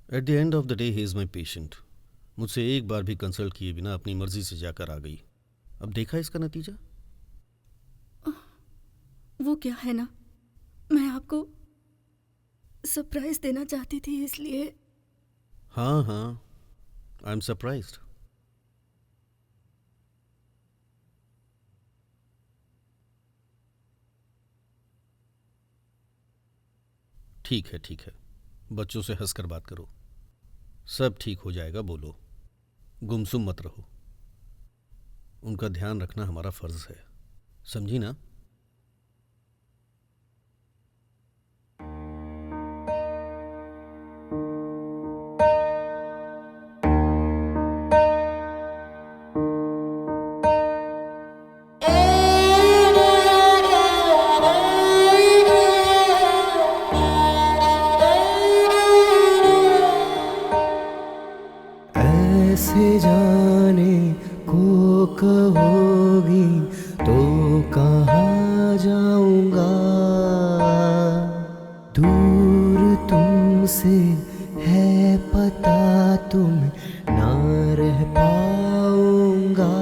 at the end of the day he is my patient. मुझसे एक बार भी कंसल्ट किए बिना अपनी मर्जी से जाकर आ गई। अब देखा इसका नतीजा। वो क्या है ना, मैं आपको सरप्राइज देना चाहती थी, इसलिए। हाँ हाँ, आई एम सरप्राइज्ड। ठीक है ठीक है, बच्चों से हंसकर बात करो, सब ठीक हो जाएगा। बोलो, गुमसुम मत रहो। उनका ध्यान रखना हमारा फर्ज है, समझी ना? ऐसे जाने को कहोगी तो कहाँ जाऊंगा, दूर तुमसे है पता तुम ना रह पाऊंगा।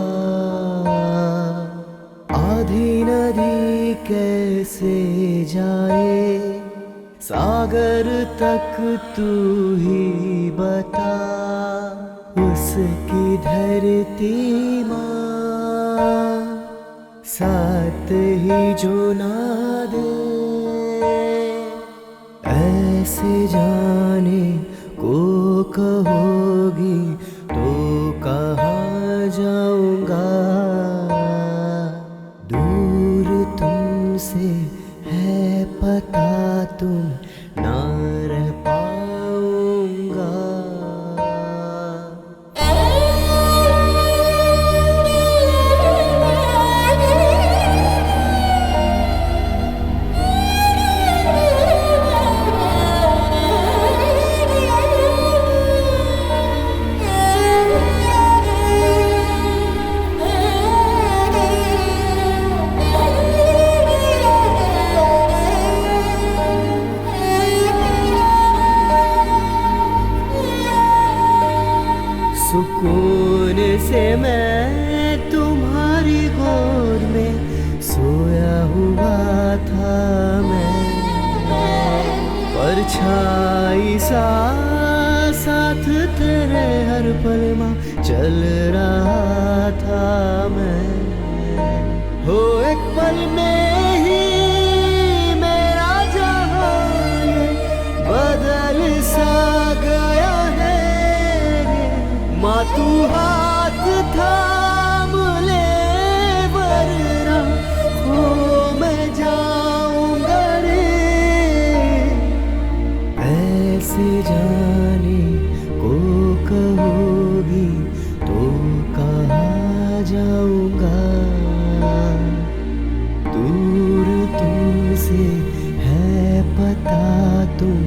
आधी नदी कैसे जाए सागर तक, तू ही बता। उसकी धरती माँ साथ ही जो ना दे, ऐसे जाने को कहोगी तो कहाँ जाऊंगा, दूर तुमसे है पता तुम ना रह पाऊंगा। सुकून से मैं तुम्हारी गोद में सोया हुआ था मैं, परछाई सा साथ तेरे हर पल में चल रहा था मैं। हो एक पल में ही मेरा जहां ये बदल सा गया है। माँ तू हाथ थाम ले वरना खो मैं जाऊंगा रे। ऐसे जाने को कहोगी तो कहाँ जाऊंगा, दूर तुमसे है पता तुम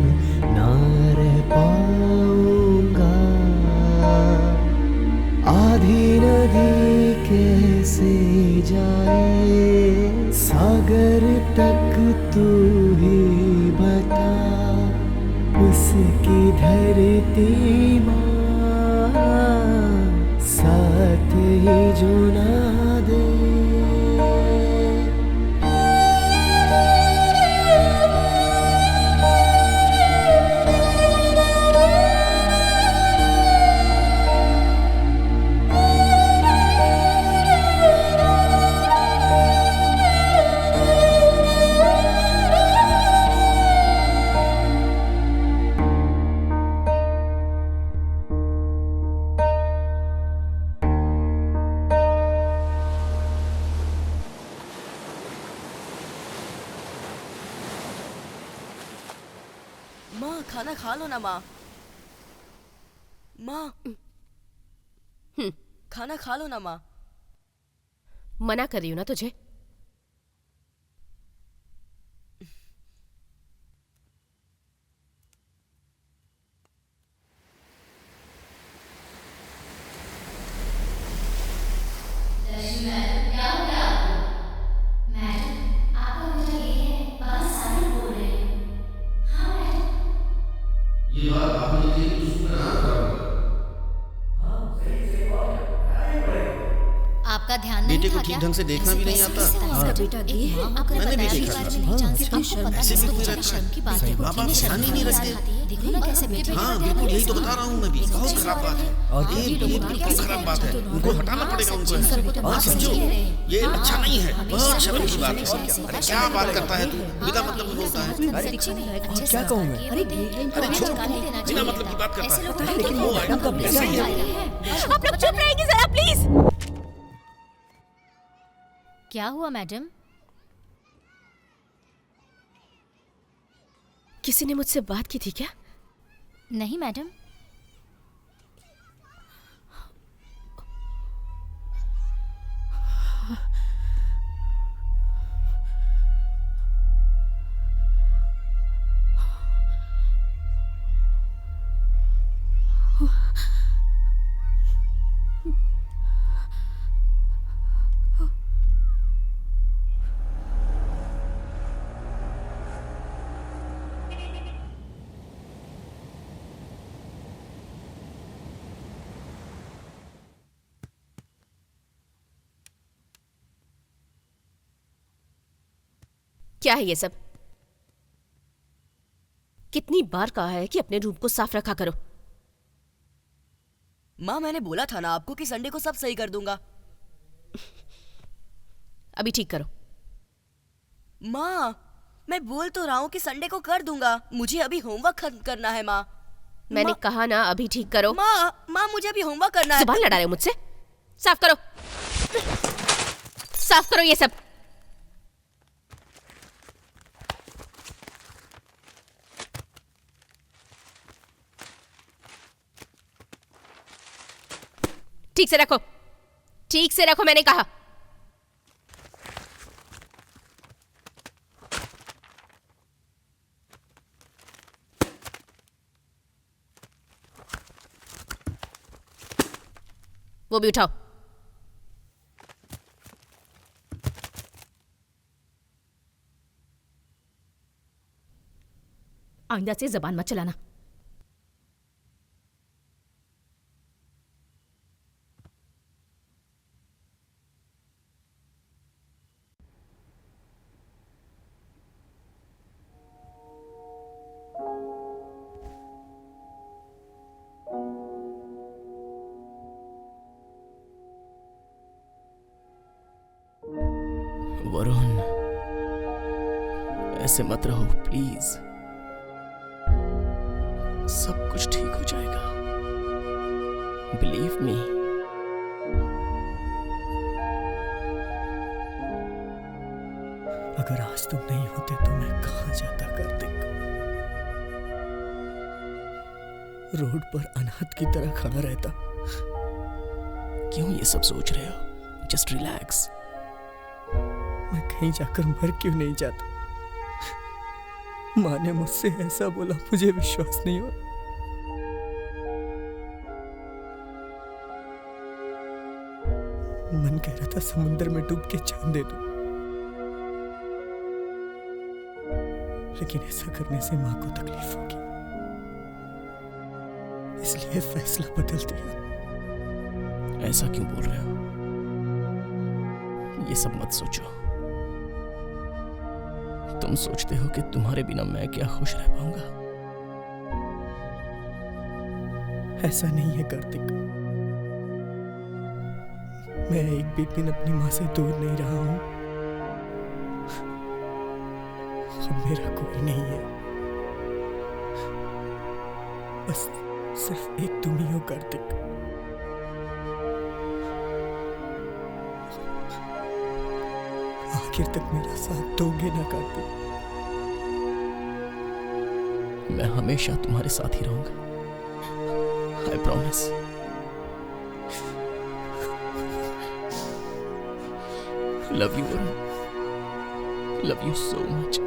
ना रह पाऊंगा। आधी नदी कैसे जाए सागर तक, तू ही बता। उसकी धरती माँ साथ ही जो ना दे। खाना खा लो ना माँ। माँ खाना खा लो ना माँ। मना कर रही हूं ना तुझे। क्या हो गया आपको? मैडम, आपका बेटा ये है, बाबा साबिर बोल रहे हैं। हाँ मैडम। ये बात भाभी ने कही तो सूप का नाम खराब होगा। आपका ध्यान नहीं बेटे था को क्या? ठीक ढंग से देखना भी नहीं आता। इसका बेटा गे है। मैंने भी देखा था। ऐसे भी कोई रखता है। माँ बाप ध्यान ही नहीं रखते। देखो ना कैसे बेटे। हाँ बिल्कुल, यही तो बता रहा हूँ मैं भी। बहुत खराब बात है। ये बिल्कुल खराब बात है। उनको हटाना पड़ेगा उनको। हाँ समझो, ये अच्छा नहीं है। बहुत शर्म की बात है। अरे क्या बात करता है तू? बिना मतलब में बोलता है। क्या कहूँ मैं? अरे छोड़, बिना मतलब की बात करता है। लेकिन वो मैडम का बेटा है। आप लोग चुप रहेंगे जरा प्लीज। क्या हुआ मैडम? किसी ने मुझसे बात की थी क्या? नहीं मैडम। क्या है ये सब? कितनी बार कहा है कि अपने रूम को साफ रखा करो। माँ मैंने बोला था ना आपको कि संडे को सब सही कर दूंगा। अभी ठीक करो। माँ मैं बोल तो रहा हूँ कि संडे को कर दूंगा। मुझे अभी होमवर्क खत्म करना है माँ। मैंने कहा ना अभी ठीक करो। माँ मुझे अभी होमवर्क करना है। जुबान लड़ा रहे हो मुझसे? साफ करो, साफ करो ये सब। ठीक से रखो, ठीक से रखो मैंने कहा। वो भी उठाओ। आइंदा से जबान मत चलाना। वरुण, ऐसे मत रहो प्लीज। सब कुछ ठीक हो जाएगा, बिलीव मी। अगर आज तुम नहीं होते तो मैं कहाँ जाता कार्तिक? रोड पर अनाथ की तरह खड़ा रहता। क्यों ये सब सोच रहे हो? Just relax. मैं कहीं जाकर मर क्यों नहीं जाता? माँ ने मुझसे ऐसा बोला, मुझे विश्वास नहीं हुआ। मन कह रहा था समुद्र में डूब के जान दे दूं, लेकिन ऐसा करने से माँ को तकलीफ होगी, इसलिए फैसला बदल दिया। ऐसा क्यों बोल रहे हो? ये सब मत सोचो। तुम सोचते हो कि तुम्हारे बिना मैं क्या खुश रह पाऊंगा? ऐसा नहीं है कार्तिक। मैं एक भी दिन अपनी माँ से दूर नहीं रहा हूं। अब मेरा कोई नहीं है, बस सिर्फ एक तुम ही हो कार्तिक। आखिर तक मेरा साथ दोगे ना कार्तिक? मैं हमेशा तुम्हारे साथ ही रहूंगा। I promise. Love you Varun, love you so much.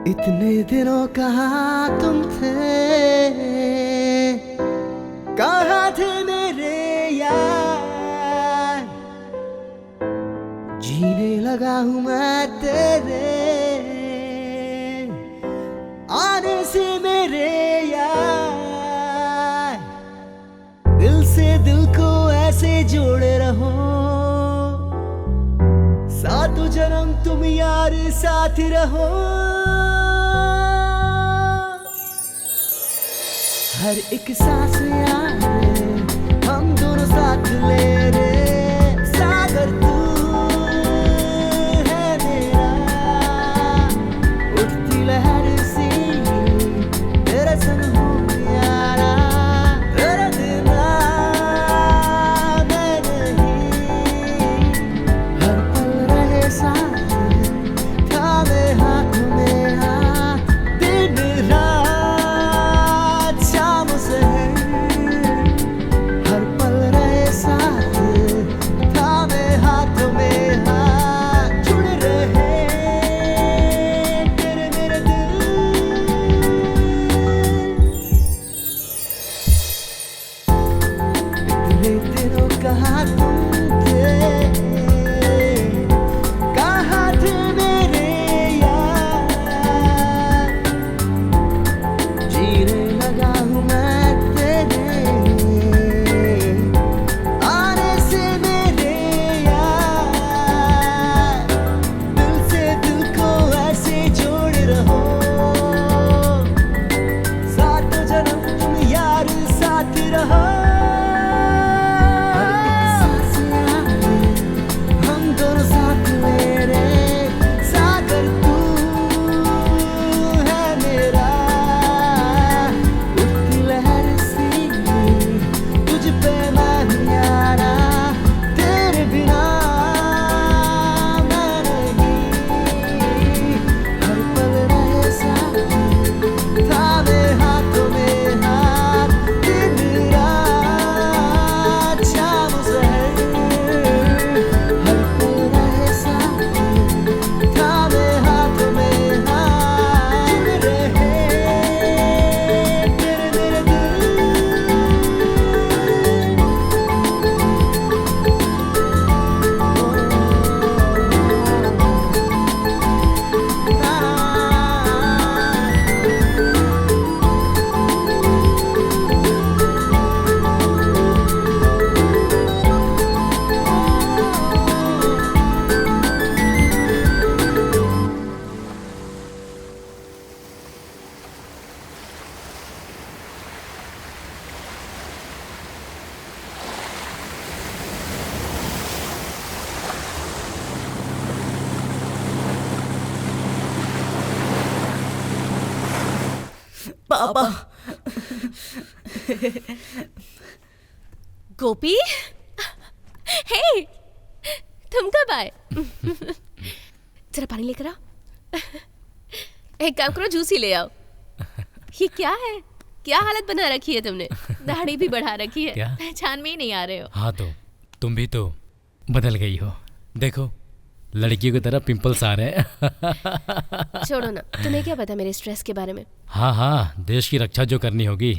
इतने दिनों कहाँ तुम थे, कहाँ थे मेरे यार। जीने लगा हूँ मैं तेरे आने से मेरे यार। दिल से दिल को ऐसे जोड़े रहो, सातों जन्म तुम यार साथ रहो। हर एक सांस याद हम दोनों साथ ले रहे। सागर तू है मेरा, उठती लहर सी तेरे संग हूँ यारा। तेरा बिना मैं नहीं, हर पल रहे साथ थामे हाथों में हाथ। दिन रात शाम शहर, हर पल रहे साथ थामे हाथों में हाथ। जुड़ रहे तेरे मेरे दिल। इतने दिनों कहाँ तुम थे, कहाँ थे मेरे यार। जीने लगा हूँ मैं तेरे आने से मेरे यार। दिल से दिल को ऐसे जोड़ रहो, सातों जन्म तुम यार साथ रहो। हर एक सांस याद हम दोनों साथ ले रहे। सागर तू है मेरा, उठती लहर सी तुझ पे मैं हूँ यारा। तेरे बिना मैं नहीं, हर पल रहे साथ थामे हाथों में हाथ। दिन रात शाम शहर, हर पल रहे साथ थामे हाथों में हाथ। जुड़ रहे तेरे मेरे दिल। पापा, गोपी, हे, तुम कब आए? जरा पानी लेकर आओ। एक काम करो, जूस ही ले आओ। ये क्या है? क्या हालत बना रखी है तुमने? दाढ़ी भी बढ़ा रखी है, क्या? पहचान में ही नहीं आ रहे हो। हाँ तो तुम भी तो बदल गई हो। देखो लड़कियों की तरह पिंपल्स आ रहे हैं। छोड़ो ना, तुम्हें क्या पता मेरे स्ट्रेस के बारे में? हाँ हाँ, देश की रक्षा जो करनी होगी।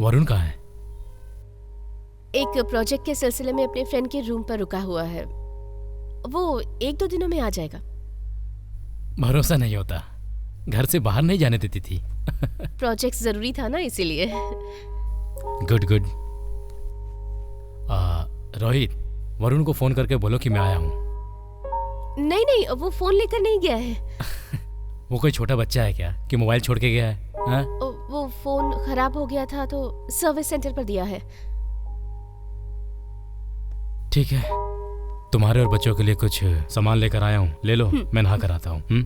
वरुण कहाँ है? एक प्रोजेक्ट के सिलसिले में अपने फ्रेंड के रूम पर रुका हुआ है। वो 1-2 दिनों में आ जाएगा। भरोसा नहीं होता, घर से बाहर नहीं जाने देती थी। प्रोजेक्ट जरूरी था ना, इसीलिए। Good good. रोहित, वरुण को फोन करके बोलो कि मैं आया हूँ। नहीं नहीं, वो फोन लेकर नहीं गया है। वो कोई छोटा बच्चा है क्या कि मोबाइल छोड़ के गया है? हाँ? वो फोन खराब हो गया था तो सर्विस सेंटर पर दिया है। ठीक है, तुम्हारे और बच्चों के लिए कुछ सामान लेकर आया हूँ, ले लो। मैं नहा कर आता हूँ।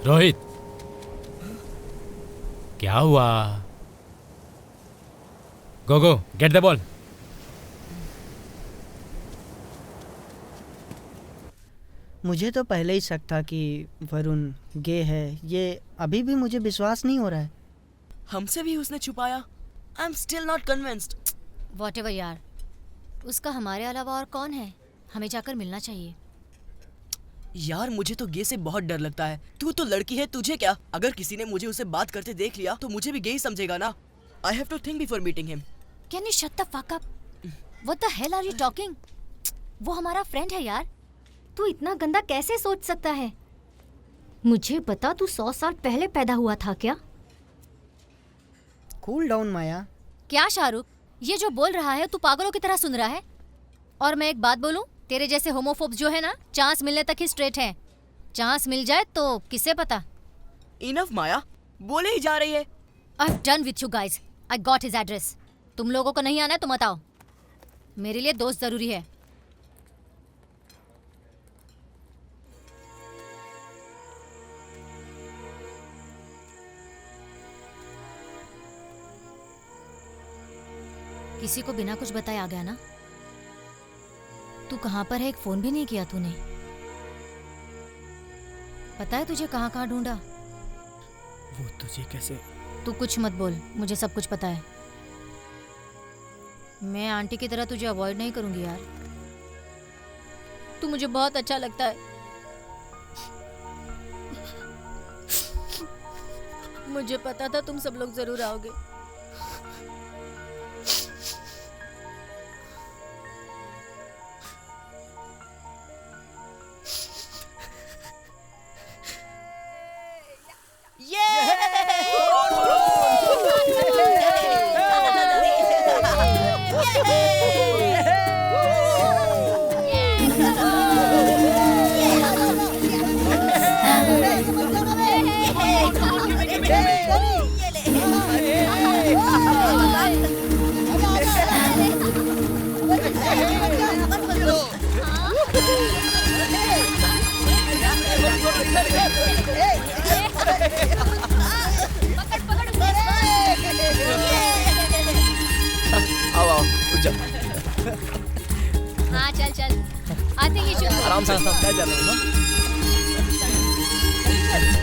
रोहित, क्या हुआ? गो गो, गेट द बॉल। मुझे तो पहले ही शक था कि वरुण गे है। ये अभी भी मुझे विश्वास नहीं हो रहा है। हमसे भी उसने छुपाया। I am still not convinced. Whatever यार, उसका हमारे अलावा और कौन है? हमें जाकर मिलना चाहिए। यार मुझे तो गे से बहुत डर लगता है। तू तो लड़की है, तुझे क्या? अगर किसी ने मुझे उसे बात करते देख लिया तो मुझे भी गे ही समझेगा ना। I have to think before meeting him. Can you shut the fuck up? What the hell are you talking? वो हमारा फ्रेंड है यार। तू इतना गंदा कैसे सोच सकता है? मुझे बता, तू 100 साल पहले पैदा हुआ था क्या? कूल डाउन माया। क्या शाहरुख, ये जो बोल रहा है तू पागलों की तरह सुन रहा है? और मैं एक बात बोलूं, तेरे जैसे होमोफोब्स जो है ना, चांस मिलने तक ही स्ट्रेट हैं। चांस मिल जाए तो किसे पता। इनफ माया, बोले ही जा रही है। I've done with you guys. I got his address. तुम लोगों को नहीं आना है तो मत आओ। मेरे लिए दोस्त जरूरी है। किसी को बिना कुछ बताए आ गया ना? तू कहाँ पर है? एक फोन भी नहीं किया तूने। पता है तुझे कहाँ कहाँ ढूंढा? वो तुझे कैसे? तू कुछ मत बोल, मुझे सब कुछ पता है। मैं आंटी की तरह तुझे अवॉइड नहीं करूंगी यार। तू मुझे बहुत अच्छा लगता है। मुझे पता था तुम सब लोग जरूर आओगे। हाँ चल चल। I think you should go. आराम से, मैं जा रहा हूँ ना।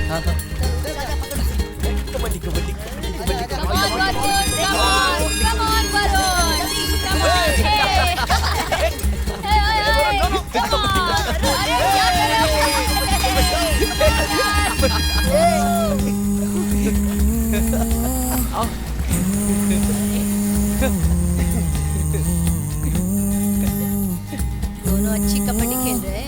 हाँ हाँ। Kabaddi kabaddi kabaddi. Come on Varun, come on, come on Varun, come on, hey, hey, come on, अरे क्या कर रहे हो? दोनों अच्छी कबड्डी खेल रहे हैं।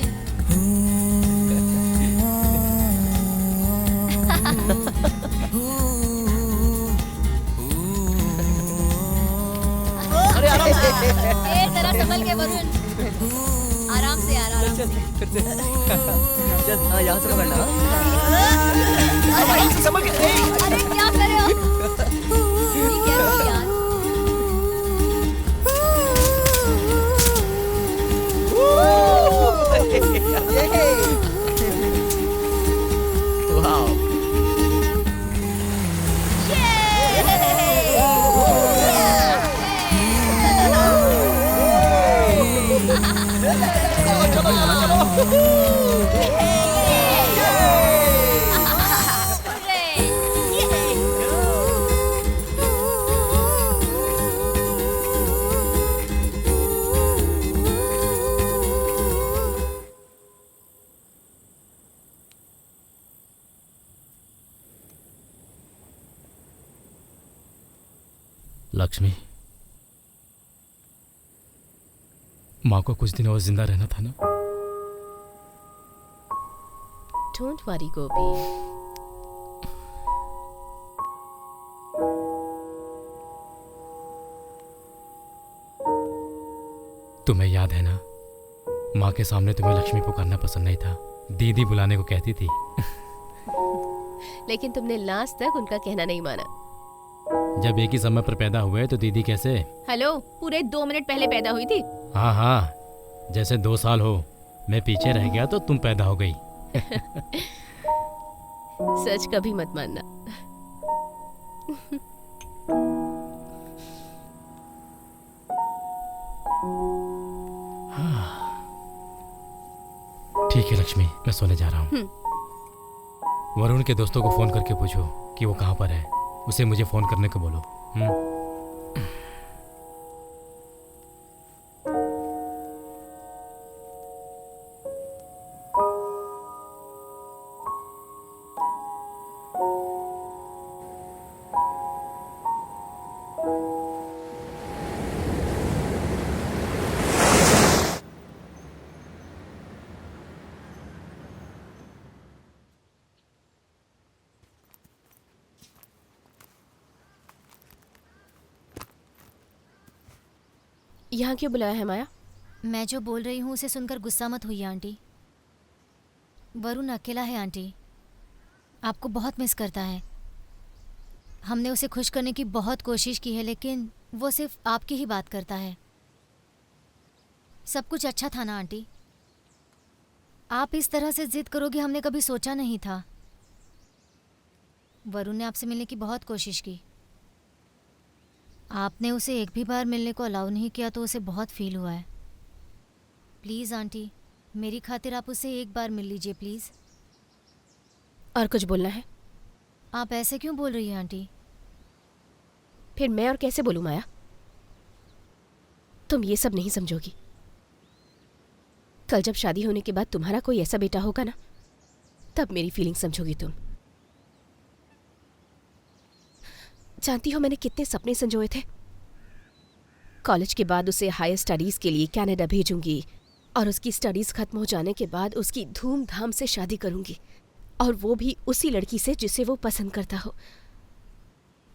जरा संभल के वरुण, आराम से यार, आराम से। चल हाँ, यहाँ से पकड़ना। संभल के। अरे क्या कर रहे हो? ठीक है यार। लक्ष्मी, माँ को कुछ दिन और जिंदा रहना था ना। डोंट वरी गोपी। तुम्हें याद है ना, माँ के सामने तुम्हें लक्ष्मी पुकारना पसंद नहीं था, दीदी बुलाने को कहती थी। लेकिन तुमने लास्ट तक उनका कहना नहीं माना। जब एक ही समय पर पैदा हुए तो दीदी कैसे? हेलो, पूरे 2 मिनट पहले पैदा हुई थी। हाँ हाँ, जैसे 2 साल हो, मैं पीछे रह गया तो तुम पैदा हो गई। सच कभी मत मानना। ठीक है लक्ष्मी, मैं सोने जा रहा हूँ। वरुण के दोस्तों को फोन करके पूछो कि वो कहाँ पर है, उसे मुझे फोन करने को बोलो। यहाँ क्यों बुलाया है माया? मैं जो बोल रही हूँ उसे सुनकर गुस्सा मत हुई आंटी। वरुण अकेला है आंटी, आपको बहुत मिस करता है। हमने उसे खुश करने की बहुत कोशिश की है, लेकिन वो सिर्फ आपकी ही बात करता है। सब कुछ अच्छा था ना आंटी? आप इस तरह से जिद करोगे हमने कभी सोचा नहीं था। वरुण ने आपसे मिलने की बहुत कोशिश की, आपने उसे एक भी बार मिलने को अलाउ नहीं किया तो उसे बहुत फील हुआ है। प्लीज़ आंटी, मेरी खातिर आप उसे एक बार मिल लीजिए प्लीज़। और कुछ बोलना है? आप ऐसे क्यों बोल रही हैं आंटी? फिर मैं और कैसे बोलूं माया? तुम ये सब नहीं समझोगी। कल जब शादी होने के बाद तुम्हारा कोई ऐसा बेटा होगा ना, तब मेरी फीलिंग समझोगी तुम। जानती हो मैंने कितने सपने संजोए थे। कॉलेज के बाद उसे हायर स्टडीज के लिए कनाडा भेजूंगी और उसकी स्टडीज खत्म हो जाने के बाद उसकी धूमधाम से शादी करूंगी, और वो भी उसी लड़की से जिसे वो पसंद करता हो।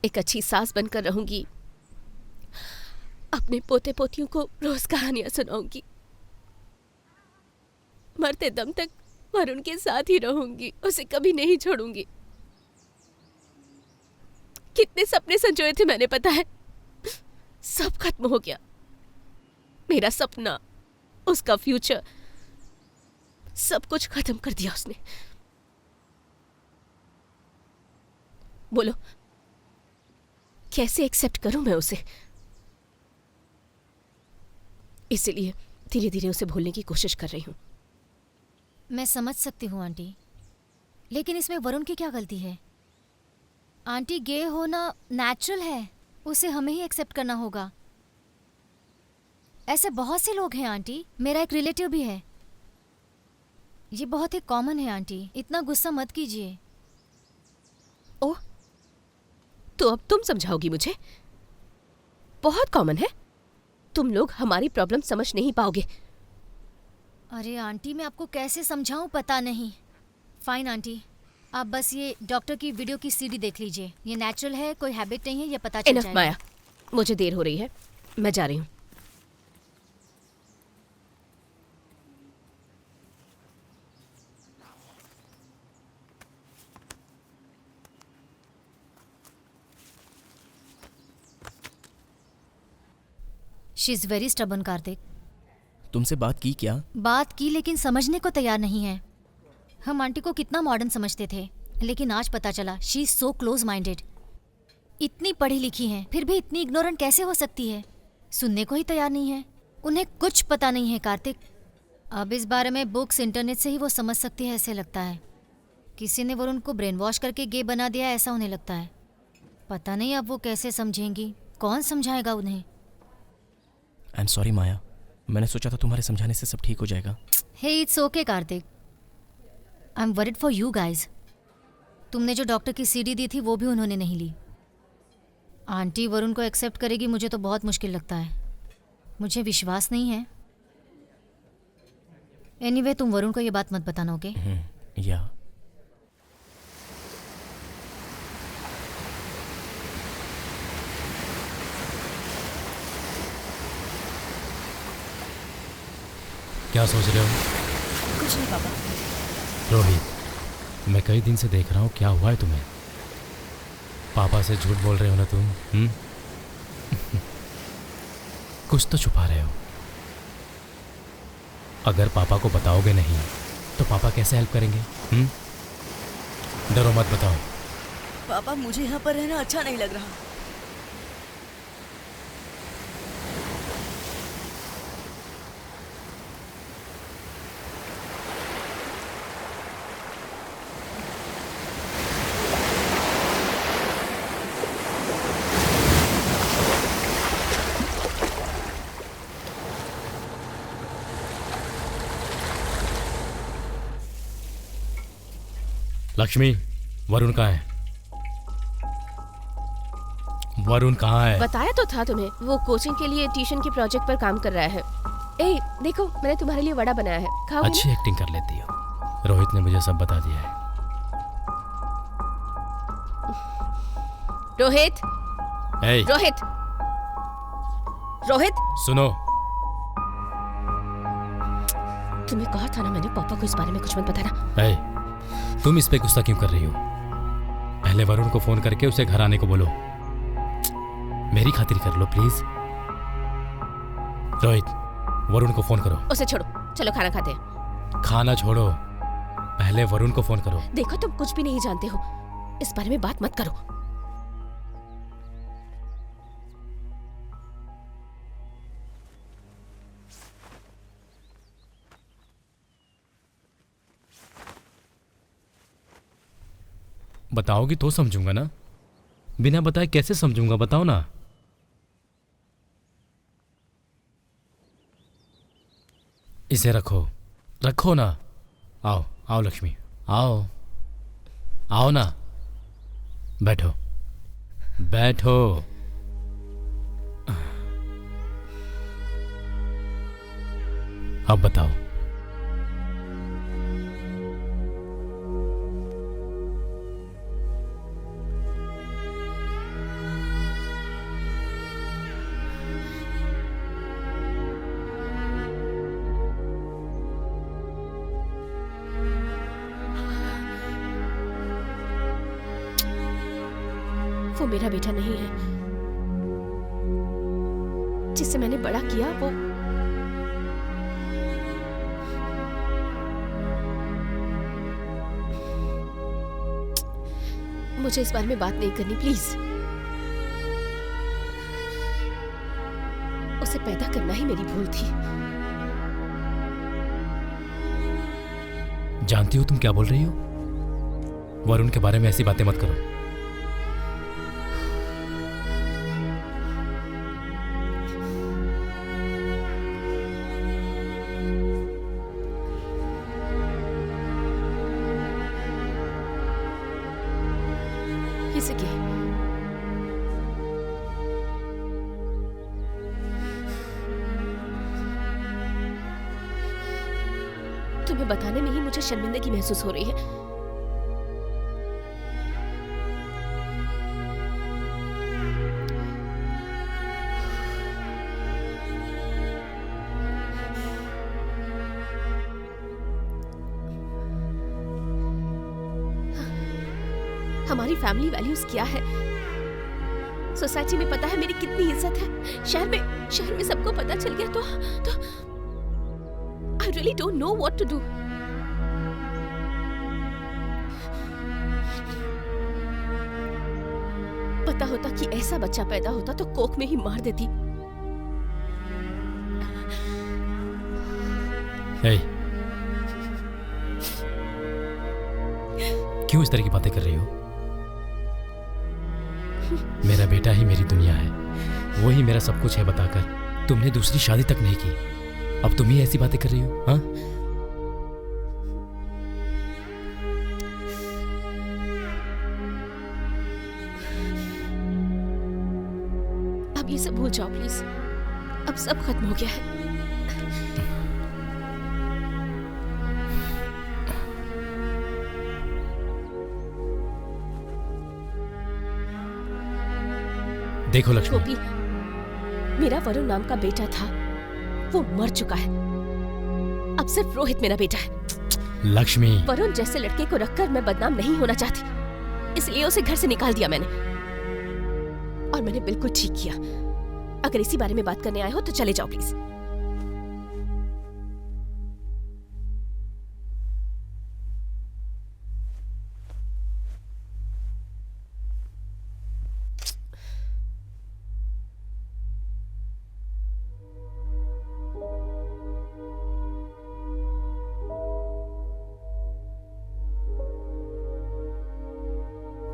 एक अच्छी सास बनकर रहूंगी, अपने पोते पोतियों को रोज कहानियां सुनाऊंगी, मरते दम तक वरुण के साथ ही रहूंगी, उसे कभी नहीं छोड़ूंगी। कितने सपने संजोए थे मैंने, पता है? सब खत्म हो गया। मेरा सपना, उसका फ्यूचर, सब कुछ खत्म कर दिया उसने। बोलो कैसे एक्सेप्ट करूं मैं उसे? इसलिए धीरे धीरे उसे भूलने की कोशिश कर रही हूं। मैं समझ सकती हूँ आंटी, लेकिन इसमें वरुण की क्या गलती है? आंटी, गे होना नेचुरल है, उसे हमें ही एक्सेप्ट करना होगा। ऐसे बहुत से लोग हैं आंटी, मेरा एक रिलेटिव भी है। ये बहुत ही कॉमन है आंटी, इतना गुस्सा मत कीजिए। ओह, तो अब तुम समझाओगी मुझे? बहुत कॉमन है, तुम लोग हमारी प्रॉब्लम समझ नहीं पाओगे। अरे आंटी, मैं आपको कैसे समझाऊं पता नहीं। फाइन आंटी, आप बस ये डॉक्टर की वीडियो की सीडी देख लीजिए। ये नेचुरल है, कोई हैबिट नहीं है, ये पता चल इनफ जाएगा। माया, मुझे देर हो रही है, मैं जा रही हूँ। She is very stubborn Kartik. तुमसे बात की क्या? बात की, लेकिन समझने को तैयार नहीं है। हम आंटी को कितना मॉडर्न समझते थे, लेकिन आज पता चला she is so close minded. इतनी पढ़ी लिखी हैं, फिर भी इतनी इग्नोरेंट कैसे हो सकती है? सुनने को ही तैयार नहीं है। उन्हें कुछ पता नहीं है कार्तिक। अब इस बारे में बुक्स, इंटरनेट से ही वो समझ सकती है ऐसे लगता है। किसी ने वरुण को ब्रेन वॉश करके गे बना दिया ऐसा उन्हें लगता है। पता नहीं अब वो कैसे समझेंगी, कौन समझाएगा उन्हें? आई एम सॉरी माया, मैंने सोचा था तुम्हारे समझाने से सब ठीक हो जाएगा। Hey it's okay Kartik, I am worried for you guys. तुमने जो डॉक्टर की सीडी दी थी वो भी उन्होंने नहीं ली। आंटी वरुण को एक्सेप्ट करेगी मुझे तो बहुत मुश्किल लगता है। मुझे विश्वास नहीं है। एनीवे तुम वरुण को ये बात मत बताना, ओके? या क्या सोच रहे हो? कुछ नहीं पापा। रोहित, मैं कई दिन से देख रहा हूँ, क्या हुआ है तुम्हें? पापा से झूठ बोल रहे हो ना तुम? कुछ तो छुपा रहे हो। अगर पापा को बताओगे नहीं तो पापा कैसे हेल्प करेंगे? डरो मत, बताओ। पापा मुझे यहाँ पर रहना अच्छा नहीं लग रहा। लक्ष्मी, वरुण कहाँ है? वरुण कहाँ है? बताया तो था तुम्हें, वो कोचिंग के लिए ट्यूशन के प्रोजेक्ट पर काम कर रहा है। ए, देखो मैंने तुम्हारे लिए वड़ा बनाया है, खाओगे? अच्छी एक्टिंग कर लेती हो। रोहित ने मुझे सब बता दिया है। रोहित, ए, रोहित, रोहित, सुनो। तुम्हें कहा था ना मैंने, पापा को इस बारे में कुछ मत बताना। ए, तुम इस पे गुस्सा क्यों कर रही हो? पहले वरुण को फोन करके उसे घर आने को बोलो। मेरी खातिर कर लो प्लीज। रोहित, वरुण को फोन करो। उसे छोड़ो, चलो खाना खाते हैं। खाना छोड़ो, पहले वरुण को फोन करो। देखो तुम कुछ भी नहीं जानते हो, इस बारे में बात मत करो। बताओगी तो समझूंगा ना, बिना बताए कैसे समझूंगा, बताओ ना। इसे रखो, रखो ना। आओ आओ लक्ष्मी, आओ आओ ना, बैठो बैठो। अब बताओ, वो मेरा बेटा नहीं है। जिसे मैंने बड़ा किया वो मुझे इस बारे में बात नहीं करनी प्लीज। उसे पैदा करना ही मेरी भूल थी। जानती हो तुम क्या बोल रही हो? वरुण के बारे में ऐसी बातें मत करो। किसके? तुम्हें बताने में ही मुझे शर्मिंदगी महसूस हो रही है। हमारी फैमिली वैल्यूज क्या है? सोसाइटी में पता है मेरी कितनी इज्जत है। शहर में सबको पता चल गया तो I really don't know what to do. पता होता कि ऐसा बच्चा पैदा होता तो कोख में ही मार देती। hey, क्यों इस तरह की बातें कर रही हो? मेरा बेटा ही मेरी दुनिया है, वो ही मेरा सब कुछ है बताकर तुमने दूसरी शादी तक नहीं की। अब तुम ही ऐसी बातें कर रही हो? हाँ? अब ये सब भूल जाओ प्लीज। अब सब खत्म हो गया है। देखो लक्ष्मी, गोपी, मेरा वरुण नाम का बेटा था, वो मर चुका है। अब सिर्फ रोहित मेरा बेटा है। लक्ष्मी, वरुण जैसे लड़के को रखकर मैं बदनाम नहीं होना चाहती, इसलिए उसे घर से निकाल दिया मैंने। और मैंने बिल्कुल ठीक किया। अगर इसी बारे में बात करने आए हो तो चले जाओ प्लीज।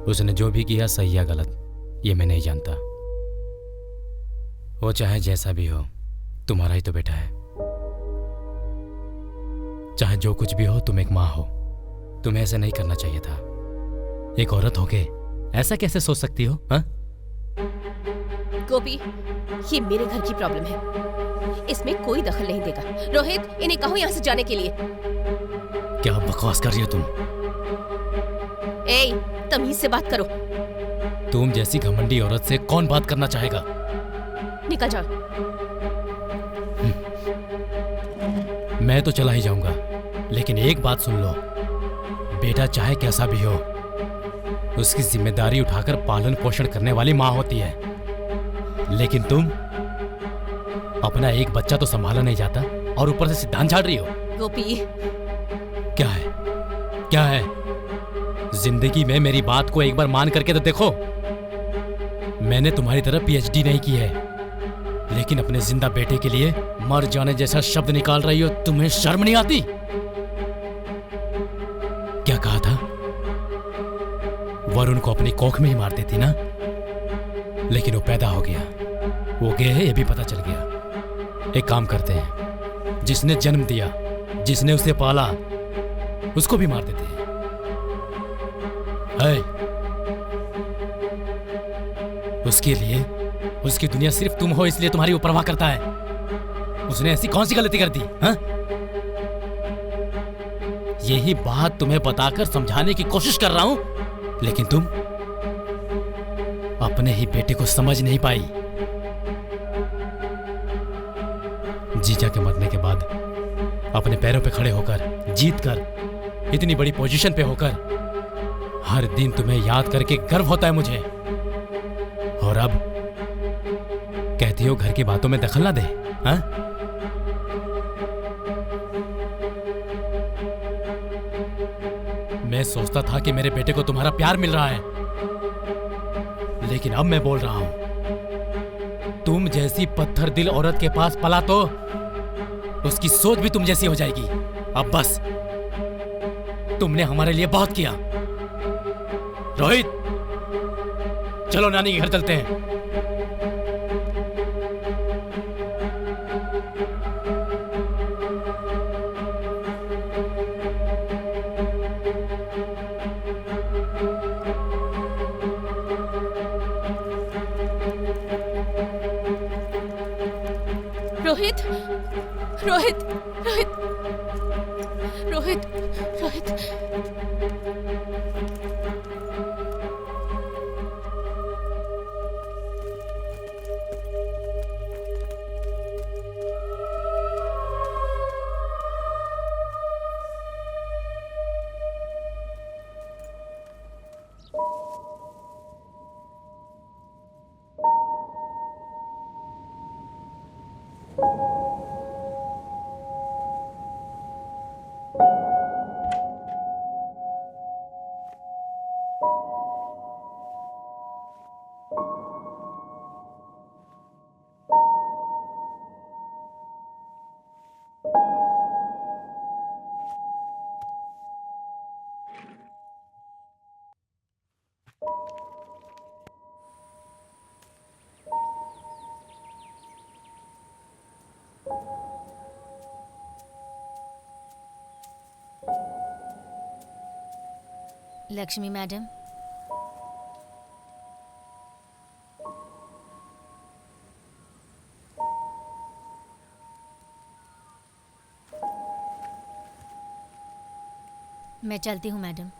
उसने जो भी किया सही या गलत ये मैं नहीं जानता। वो चाहे जैसा भी हो, तुम्हारा ही तो बेटा है। चाहे जो कुछ भी हो, तुम एक माँ हो, तुम्हें ऐसा नहीं करना चाहिए था। एक औरत होके ऐसा कैसे सोच सकती हो? हाँ? गोपी, ये मेरे घर की प्रॉब्लम है, इसमें कोई दखल नहीं देगा। रोहित, इन्हें कहो यहाँ से जाने के लिए। क्या बकवास कर रही हो तुम? ए, तमीज से बात करो। तुम जैसी घमंडी औरत से कौन बात करना चाहेगा? निकल जाओ। मैं तो चला ही जाऊंगा, लेकिन एक बात सुन लो, बेटा चाहे कैसा भी हो, उसकी जिम्मेदारी उठाकर पालन पोषण करने वाली माँ होती है। लेकिन तुम अपना एक बच्चा तो संभाला नहीं जाता और ऊपर से सिद्धांत झाड़ रही हो। गोपी, क्या है? क्या है? जिंदगी में मेरी बात को एक बार मान करके तो देखो। मैंने तुम्हारी तरह पीएचडी नहीं की है, लेकिन अपने जिंदा बेटे के लिए मर जाने जैसा शब्द निकाल रही हो। तुम्हें शर्म नहीं आती? क्या कहा था? वरुण को अपनी कोख में ही मार देती ना, लेकिन वो पैदा हो गया, वो गे है ये भी पता चल गया। एक काम करते हैं, जिसने जन्म दिया, जिसने उसे पाला, उसको भी मार देते हैं। उसके लिए, उसकी दुनिया सिर्फ तुम हो, इसलिए तुम्हारी वो परवाह करता है। उसने ऐसी कौन सी गलती कर दी? हाँ? यही बात तुम्हें बताकर समझाने की कोशिश कर रहा हूं, लेकिन तुम अपने ही बेटे को समझ नहीं पाई। जीजा के मरने के बाद अपने पैरों पे खड़े होकर, जीत कर, इतनी बड़ी पोजीशन पे होकर, हर दिन तुम्हें याद करके गर्व होता है मुझे। और अब कहती हो घर की बातों में दखल ना दे। हाँ? मैं सोचता था कि मेरे बेटे को तुम्हारा प्यार मिल रहा है, लेकिन अब मैं बोल रहा हूं, तुम जैसी पत्थर दिल औरत के पास पला तो उसकी सोच भी तुम जैसी हो जाएगी। अब बस, तुमने हमारे लिए बहुत किया। रोहित, चलो नानी के घर चलते हैं। रोहित, रोहित, रोहित, रोहित, रोहित। लक्ष्मी मैडम, मैं चलती हूँ मैडम।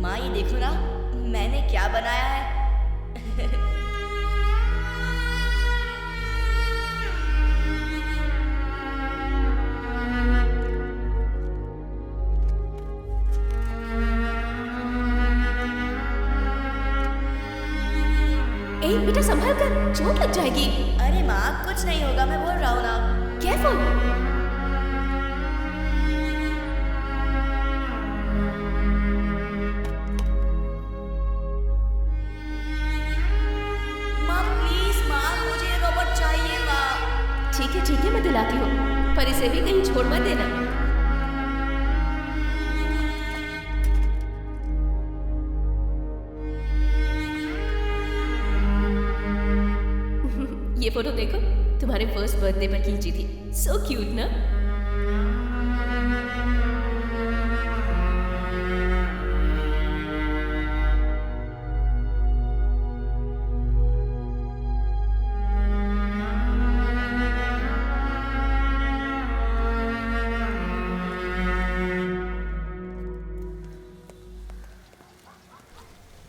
माँ ये देखो ना मैंने क्या बनाया है। ए बेटा संभाल कर, चोट लग जाएगी। अरे माँ कुछ नहीं होगा, मैं बोल रहा हूँ ना। केयरफुल। ठीक है मैं दिलाती हूँ, पर इसे भी कहीं छोड़ मत देना। ये फोटो देखो, तुम्हारे फर्स्ट बर्थडे पर खींची थी। सो क्यूट ना।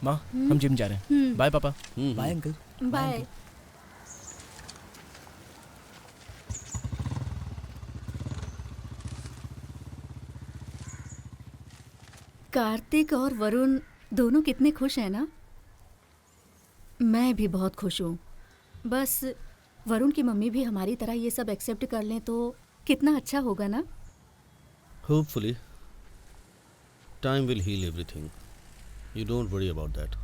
माँ हम जिम जा रहे हैं। बाय पापा। Bye uncle. बाय। कार्तिक और वरुण दोनों कितने खुश हैं ना। मैं भी बहुत खुश हूँ। बस वरुण की मम्मी भी हमारी तरह ये सब एक्सेप्ट कर लें तो कितना अच्छा होगा ना। Hopefully, time will heal everything. You don't worry about that.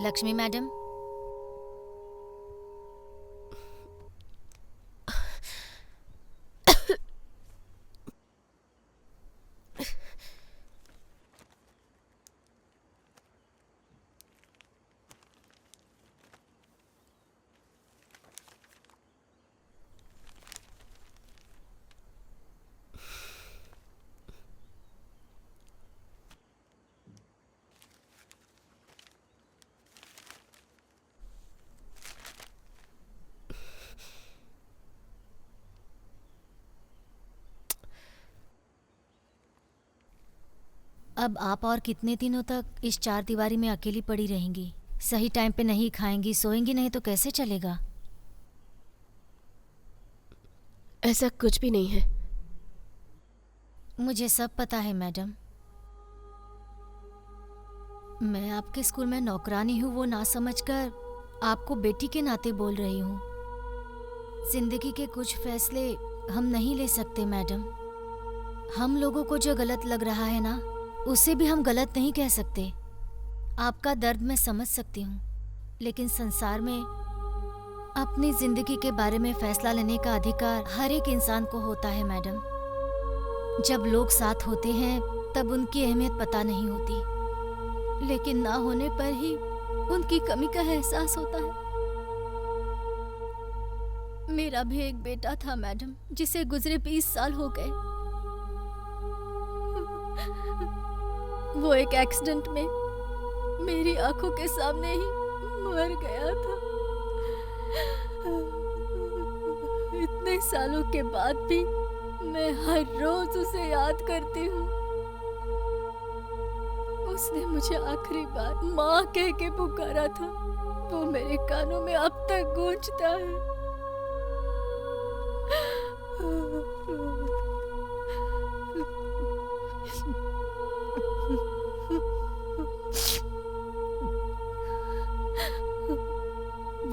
Lakshmi madam. अब आप और कितने दिनों तक इस चार दीवारी में अकेली पड़ी रहेंगी? सही टाइम पे नहीं खाएंगी, सोएंगी नहीं तो कैसे चलेगा? ऐसा कुछ भी नहीं है। मुझे सब पता है मैडम। मैं आपके स्कूल में नौकरानी हूँ वो ना समझकर आपको बेटी के नाते बोल रही हूँ। जिंदगी के कुछ फैसले हम नहीं ले सकते मैडम। हम लोगों को जो गलत लग रहा है ना, उसे भी हम गलत नहीं कह सकते। आपका दर्द मैं समझ सकती हूँ, लेकिन संसार में अपनी जिंदगी के बारे में फैसला लेने का अधिकार हर एक इंसान को होता है मैडम। जब लोग साथ होते हैं तब उनकी अहमियत पता नहीं होती, लेकिन ना होने पर ही उनकी कमी का एहसास होता है। मेरा भी एक बेटा था मैडम, जिसे गुजरे 20 साल हो गए। वो एक एक्सीडेंट में मेरी आंखों के सामने ही मर गया था। इतने सालों के बाद भी मैं हर रोज उसे याद करती हूँ। उसने मुझे आखिरी बार माँ कह के पुकारा था, वो मेरे कानों में अब तक गूंजता है।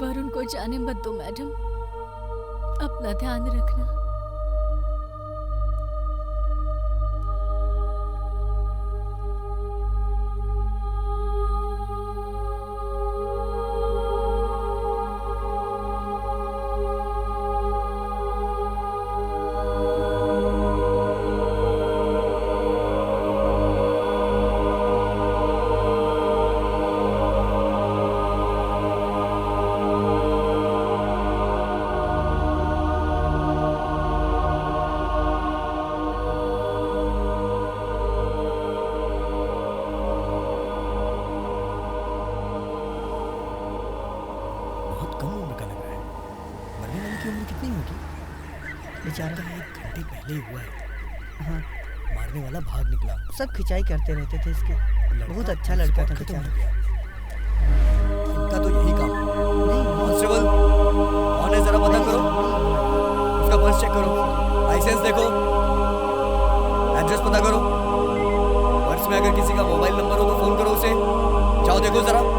वरुण को जाने मत दो मैडम, अपना ध्यान रखना। बेचारा 1 घंटे पहले ही हुआ है। हाँ, मारने वाला भाग निकला। सब खिंचाई करते रहते थे इसके। बहुत अच्छा लड़का था बेचारा। इनका तो यही काम है। कांस्टेबल, कौन है जरा पता करो। उसका पर्स चेक करो, लाइसेंस देखो, एड्रेस पता करो। पर्स में अगर किसी का मोबाइल नंबर हो तो फोन करो उसे। जाओ देखो जरा।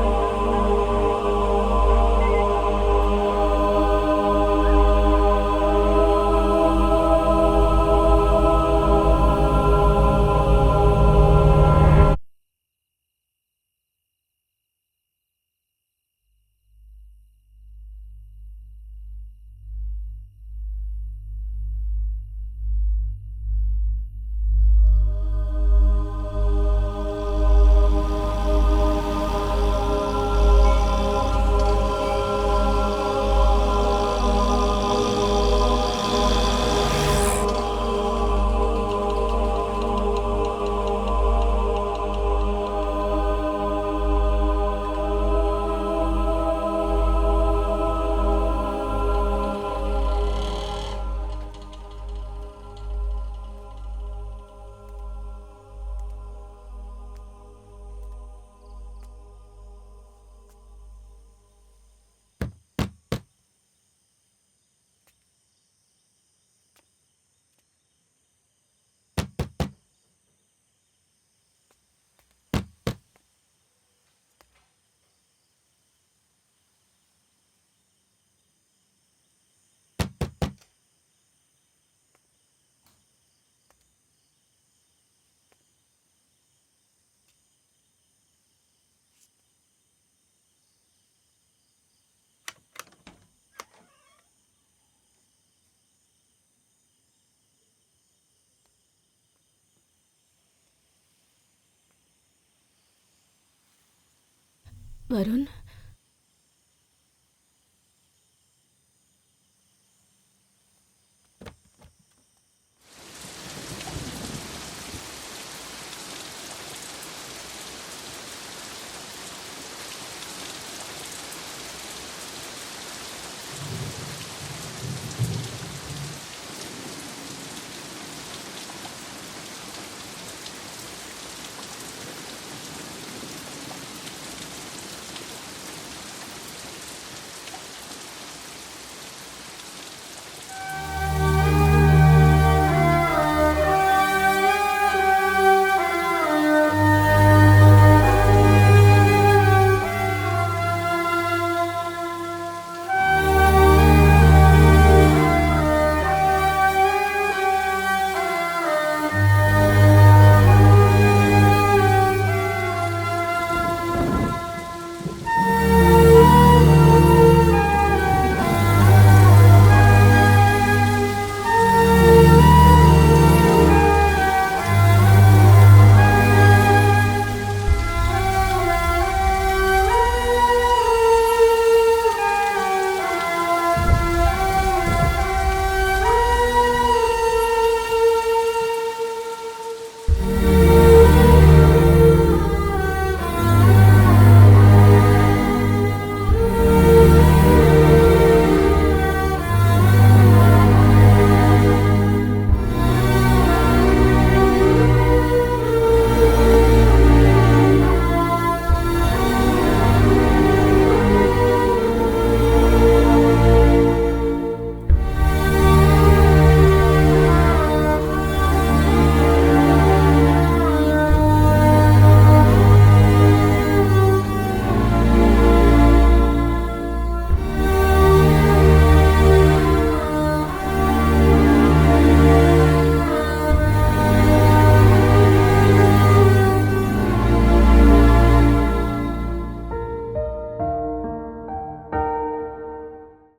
वरुण।